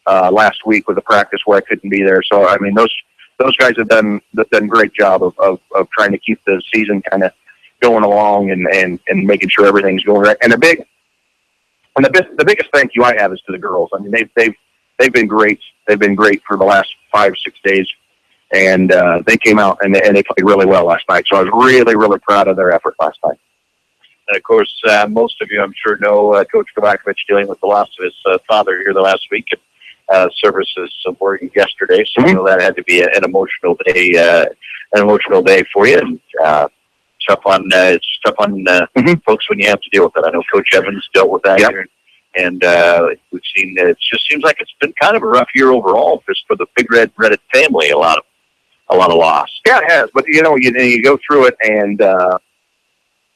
last week with the practice where I couldn't be there. So I mean, those guys have done a great job of trying to keep the season kind of going along and making sure everything's going right. And the biggest thank you I have is to the girls. I mean, they've been great. They've been great for the last 5-6 days, and they came out and they played really well last night. So I was really, really proud of their effort last night. And of course, most of you, I'm sure, know Coach Kovacevic dealing with the loss of his father here the last week. Services were yesterday, so I know that had to be an emotional day for you. And tough on folks when you have to deal with it. I know Coach Evans dealt with that here, and we've seen it just seems like it's been kind of a rough year overall just for the Big Red Reddit family. A lot of loss. Yeah, it has. But you go through it and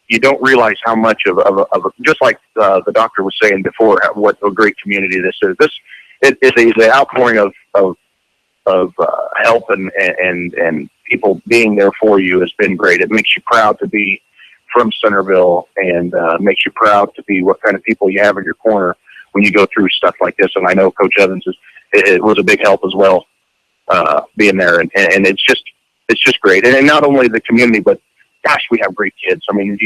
you don't realize how much of just like the doctor was saying before, what a great community this is. It is the outpouring of help and people being there for you has been great. It makes you proud to be from Centerville, and makes you proud to be what kind of people you have in your corner when you go through stuff like this. And I know Coach Evans it was a big help as well, being there, and it's just great. And not only the community, but gosh, we have great kids. I mean,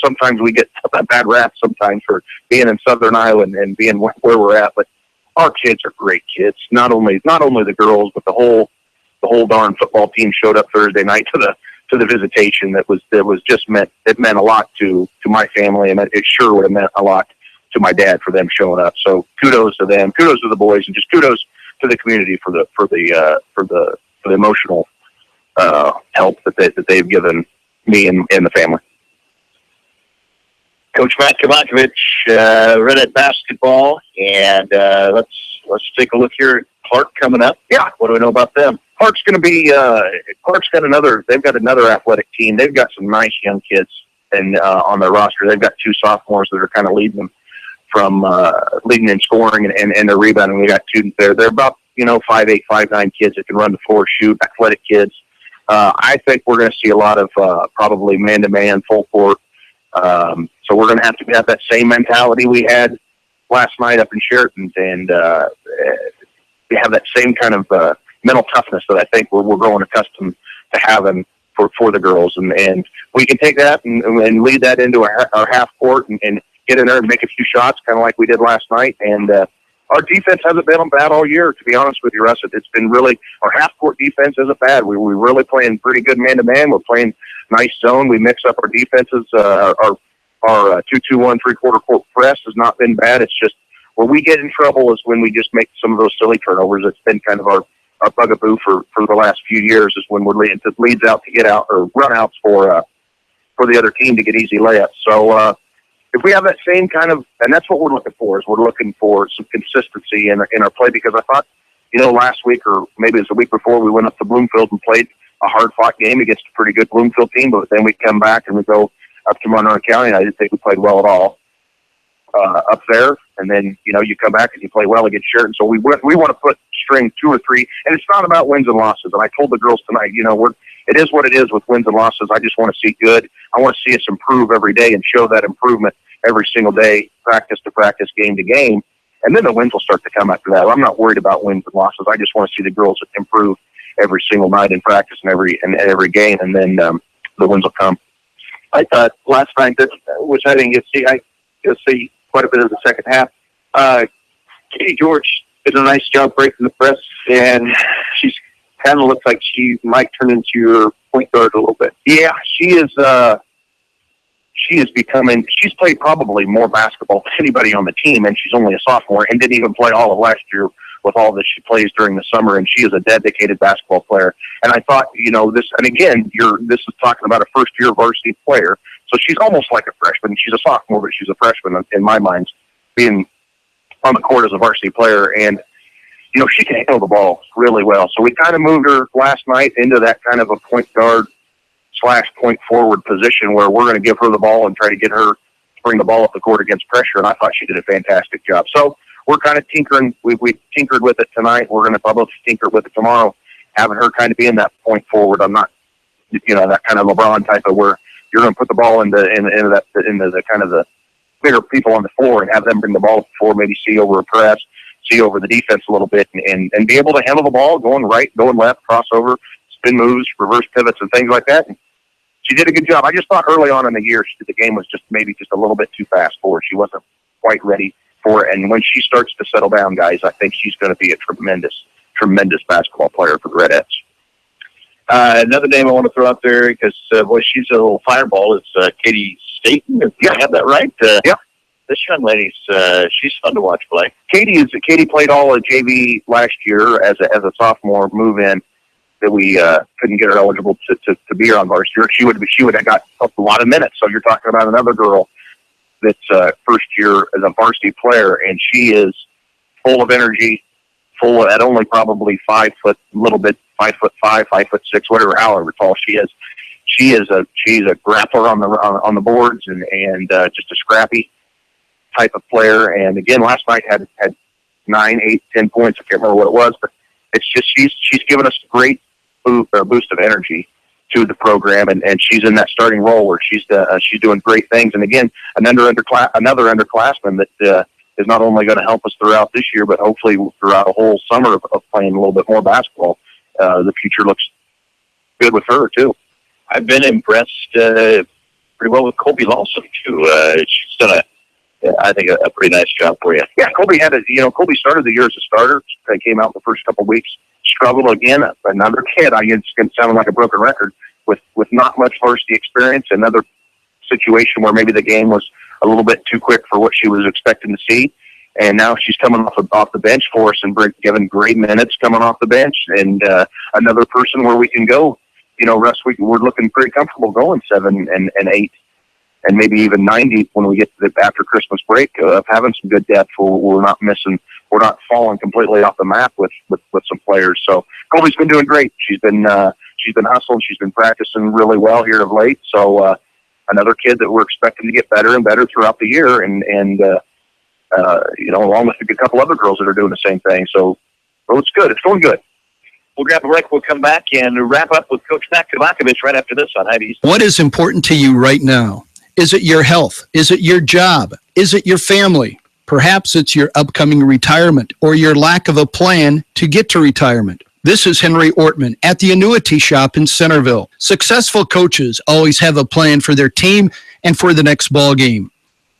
sometimes we get a bad rap sometimes for being in Southern Iowa and being where we're at, but our kids are great kids. Not only the girls, but the whole darn football team showed up Thursday night to the visitation. That was just meant a lot to my family, and it sure would have meant a lot to my dad for them showing up. So kudos to them, kudos to the boys, and just kudos to the community for the emotional help that they've given me and the family. Coach Matt Kovacevic, Reddit basketball, and let's take a look here at Clark coming up. Yeah, what do we know about them? Clark's going to be. Clark's got they've got another athletic team. They've got some nice young kids and on their roster. They've got 2 sophomores that are kind of leading them from leading in scoring and their rebounding. We got 2 there. They're about 5'8", 5'9" kids that can run the floor, shoot, athletic kids. I think we're going to see a lot of probably man-to-man, full court. So we're going to have that same mentality we had last night up in Sheraton, and we have that same kind of mental toughness that I think we're growing accustomed to having for the girls, and we can take that and lead that into our half court and get in there and make a few shots, kind of like we did last night. And our defense hasn't been bad all year, to be honest with you, Russ. It's been really, our half court defense isn't bad. We're really playing pretty good man to man. We're playing nice zone. We mix up our defenses. Our 2-2-1 3/4 court press has not been bad. It's just where we get in trouble is when we just make some of those silly turnovers. It's been kind of our bugaboo for the last few years, is when we're leads out to get out or run outs for the other team to get easy layups. So if we have that same kind of, and that's what we're looking for, is we're looking for some consistency in our play, because I thought, last week or maybe it was the week before, we went up to Bloomfield and played a hard-fought game against a pretty good Bloomfield team, but then we come back and we go up to Monroe County, and I didn't think we played well at all up there. And then, you come back and you play well against Sheraton. So we want to put string 2 or 3, and it's not about wins and losses. And I told the girls tonight, it is what it is with wins and losses. I just want to see good. I want to see us improve every day and show that improvement every single day, practice to practice, game to game. And then the wins will start to come after that. I'm not worried about wins and losses. I just want to see the girls improve every single night in practice and every game, and then the wins will come. I thought last night, which I didn't get to see, I got to see quite a bit of the second half. Katie George did a nice job breaking the press, and she's kind of looks like she might turn into your point guard a little bit. Yeah, she is becoming, she's played probably more basketball than anybody on the team, and she's only a sophomore and didn't even play all of last year with all that she plays during the summer, and she is a dedicated basketball player. And I thought, this, and again, this is talking about a first-year varsity player, so she's almost like a freshman. She's a sophomore, but she's a freshman in my mind, being on the court as a varsity player, and she can handle the ball really well. So we kind of moved her last night into that kind of a point guard / point forward position where we're going to give her the ball and try to get her to bring the ball up the court against pressure, and I thought she did a fantastic job. So we're kind of tinkering. We tinkered with it tonight. We're going to probably tinker with it tomorrow, having her kind of be in that point forward. I'm not, that kind of LeBron type of where you're going to put the ball into the kind of the bigger people on the floor and have them bring the ball up the floor, maybe see over a press, see over the defense a little bit, and be able to handle the ball going right, going left, crossover, spin moves, reverse pivots, and things like that. And she did a good job. I just thought early on in the year the game was just maybe just a little bit too fast for her. She wasn't quite ready for it. And when she starts to settle down, guys, I think she's going to be a tremendous basketball player for the Redettes. Another name I want to throw out there, because she's a little fireball, is Katie Staten. Did I have that right? Yeah. This young lady's she's fun to watch play. Katie played all of JV last year as a sophomore move in, couldn't get her eligible to be here on varsity. She would have got a lot of minutes. So you're talking about another girl that's first year as a varsity player, and she is full of energy, at only probably 5 foot, little bit 5'5", 5'6", whatever, however tall she is. She's a grappler on the boards and just a scrappy type of player. And again, last night had 9, 8, 10 points. I can't remember what it was, but it's just she's given us a great boost of energy to the program, and she's in that starting role where she's doing great things. And again, another underclassman that is not only going to help us throughout this year, but hopefully throughout a whole summer of playing a little bit more basketball. The future looks good with her too. I've been impressed pretty well with Colby Lawson too. She's done I think a pretty nice job for you. Yeah, Colby Colby started the year as a starter. Came out the first couple of weeks, struggled again. Another kid. It's going to sound like a broken record with not much varsity experience. Another situation where maybe the game was a little bit too quick for what she was expecting to see. And now she's coming off the bench for us and giving great minutes coming off the bench. And another person where we can go, Russ, we're looking pretty comfortable going 7 and 8 and maybe even 90 when we get to after Christmas break of having some good depth. We're not falling completely off the map with some players. So Colby's been doing great. She's been hustling. She's been practicing really well here of late. So another kid that we're expecting to get better and better throughout the year, and along with a couple other girls that are doing the same thing. So it's good. It's going good. We'll grab a break. We'll come back and wrap up with Coach Matt Kovakovich right after this on Ivy. What is important to you right now? Is it your health? Is it your job? Is it your family? Perhaps it's your upcoming retirement or your lack of a plan to get to retirement. This is Henry Ortman at the Annuity Shop in Centerville. Successful coaches always have a plan for their team and for the next ball game.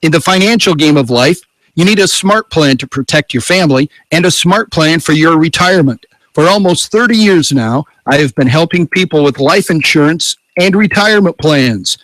In the financial game of life, you need a smart plan to protect your family and a smart plan for your retirement. For almost 30 years now, I have been helping people with life insurance and retirement plans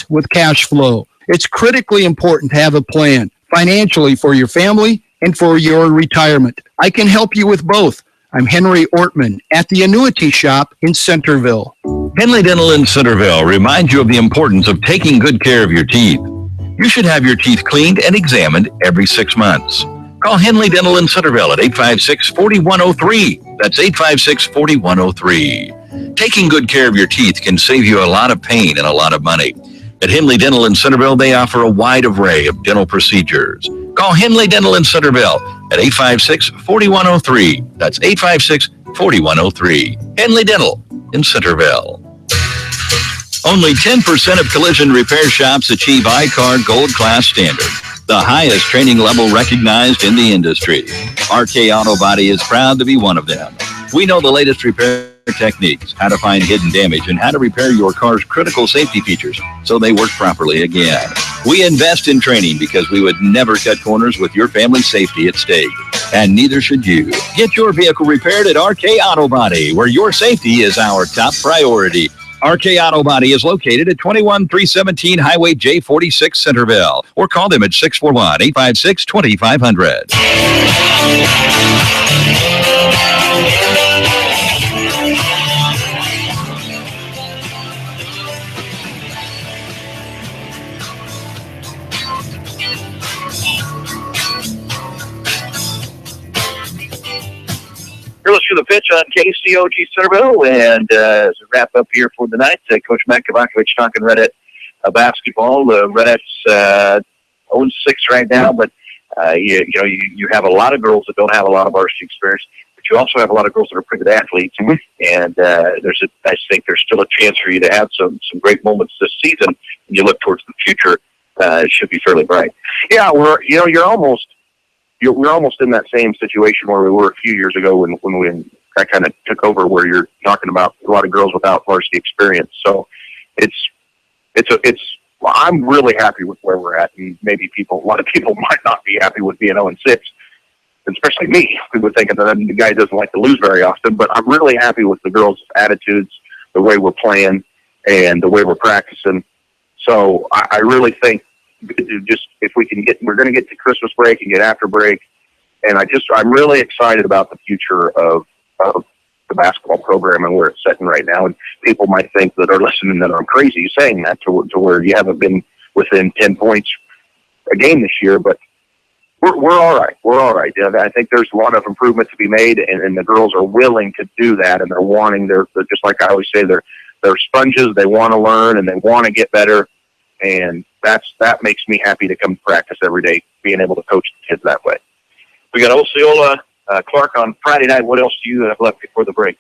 with cash flow. It's critically important to have a plan financially for your family and for your retirement. I can help you with both. I'm Henry Ortman at the Annuity Shop in Centerville. Henley Dental in Centerville reminds you of the importance of taking good care of your teeth. You should have your teeth cleaned and examined every 6 months. Call Henley Dental in Centerville at 856-4103. That's 856-4103. Taking good care of your teeth can save you a lot of pain and a lot of money. At Henley Dental in Centerville, they offer a wide array of dental procedures. Call Henley Dental in Centerville at 856-4103. That's 856-4103. Henley Dental in Centerville. Only 10% of collision repair shops achieve iCar Gold Class standard, the highest training level recognized in the industry. RK Auto Body is proud to be one of them. We know the latest repair techniques, how to find hidden damage, and how to repair your car's critical safety features so they work properly again. We invest in training because we would never cut corners with your family's safety at stake. And neither should you. Get your vehicle repaired at RK Auto Body, where your safety is our top priority. RK Auto Body is located at 21317 Highway J46 Centerville, or call them at 641-856-2500. Here, let's do the pitch on KCOG Centerville, and as a wrap up here for the night, Coach Matt Kovakovich talking Redette basketball. Redette's 0-6 right now, but you have a lot of girls that don't have a lot of varsity experience, but you also have a lot of girls that are pretty good athletes, and I think there's still a chance for you to have some great moments this season. When you look towards the future, it should be fairly bright. Yeah, we're almost in that same situation where we were a few years ago when I kind of took over, where you're talking about a lot of girls without varsity experience. So I'm really happy with where we're at, and maybe a lot of people might not be happy with being 0-6, especially me. We would think that the guy doesn't like to lose very often, but I'm really happy with the girls' attitudes, the way we're playing, and the way we're practicing. So I really think just if we can we're going to get to Christmas break and get after break, and I'm really excited about the future of the basketball program and where it's sitting right now. And people might think that are listening that I'm crazy saying that to where you haven't been within 10 points a game this year, but we're all right. We're all right. I think there's a lot of improvement to be made, and the girls are willing to do that, and they're wanting. They're just like I always say, they're sponges. They want to learn and they want to get better, and that makes me happy to come to practice every day, being able to coach the kids that way. We got Osceola Clark on Friday night. What else do you have left before the break?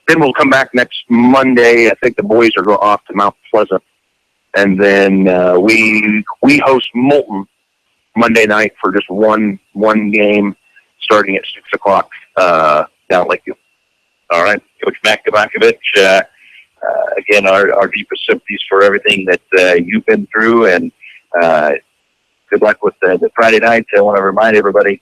Then we'll come back next Monday. I think the boys are going off to Mount Pleasant, and then we host Moulton Monday night for just one game, starting at 6:00 down at Lakeview. All right, Coach Mac Kovacevic, again, our deepest sympathies for everything that you've been through, and good luck with the Friday night. I want to remind everybody,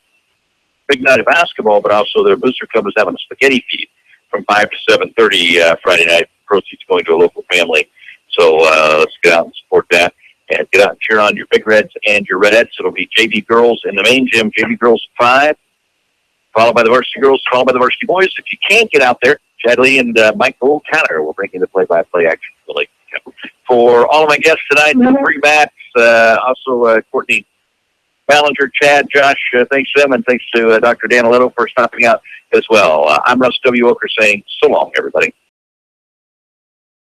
big night of basketball, but also their booster club is having a spaghetti feed from 5 to 7:30 Friday night. Proceeds going to a local family. So let's get out and support that. And get out and cheer on your Big Reds and your Redettes. It'll be JV girls in the main gym, JV girls 5, followed by the varsity girls, followed by the varsity boys. If you can't get out there, Chad Lee and Mike Gold-Tanner will bring you the play-by-play action for the Lake. For all of my guests tonight, Bree Batts, also Courtney Ballinger, Chad, Josh, thanks to them, and thanks to Dr. Dan Aletto for stopping out as well. I'm Russ W. Oker saying so long, everybody.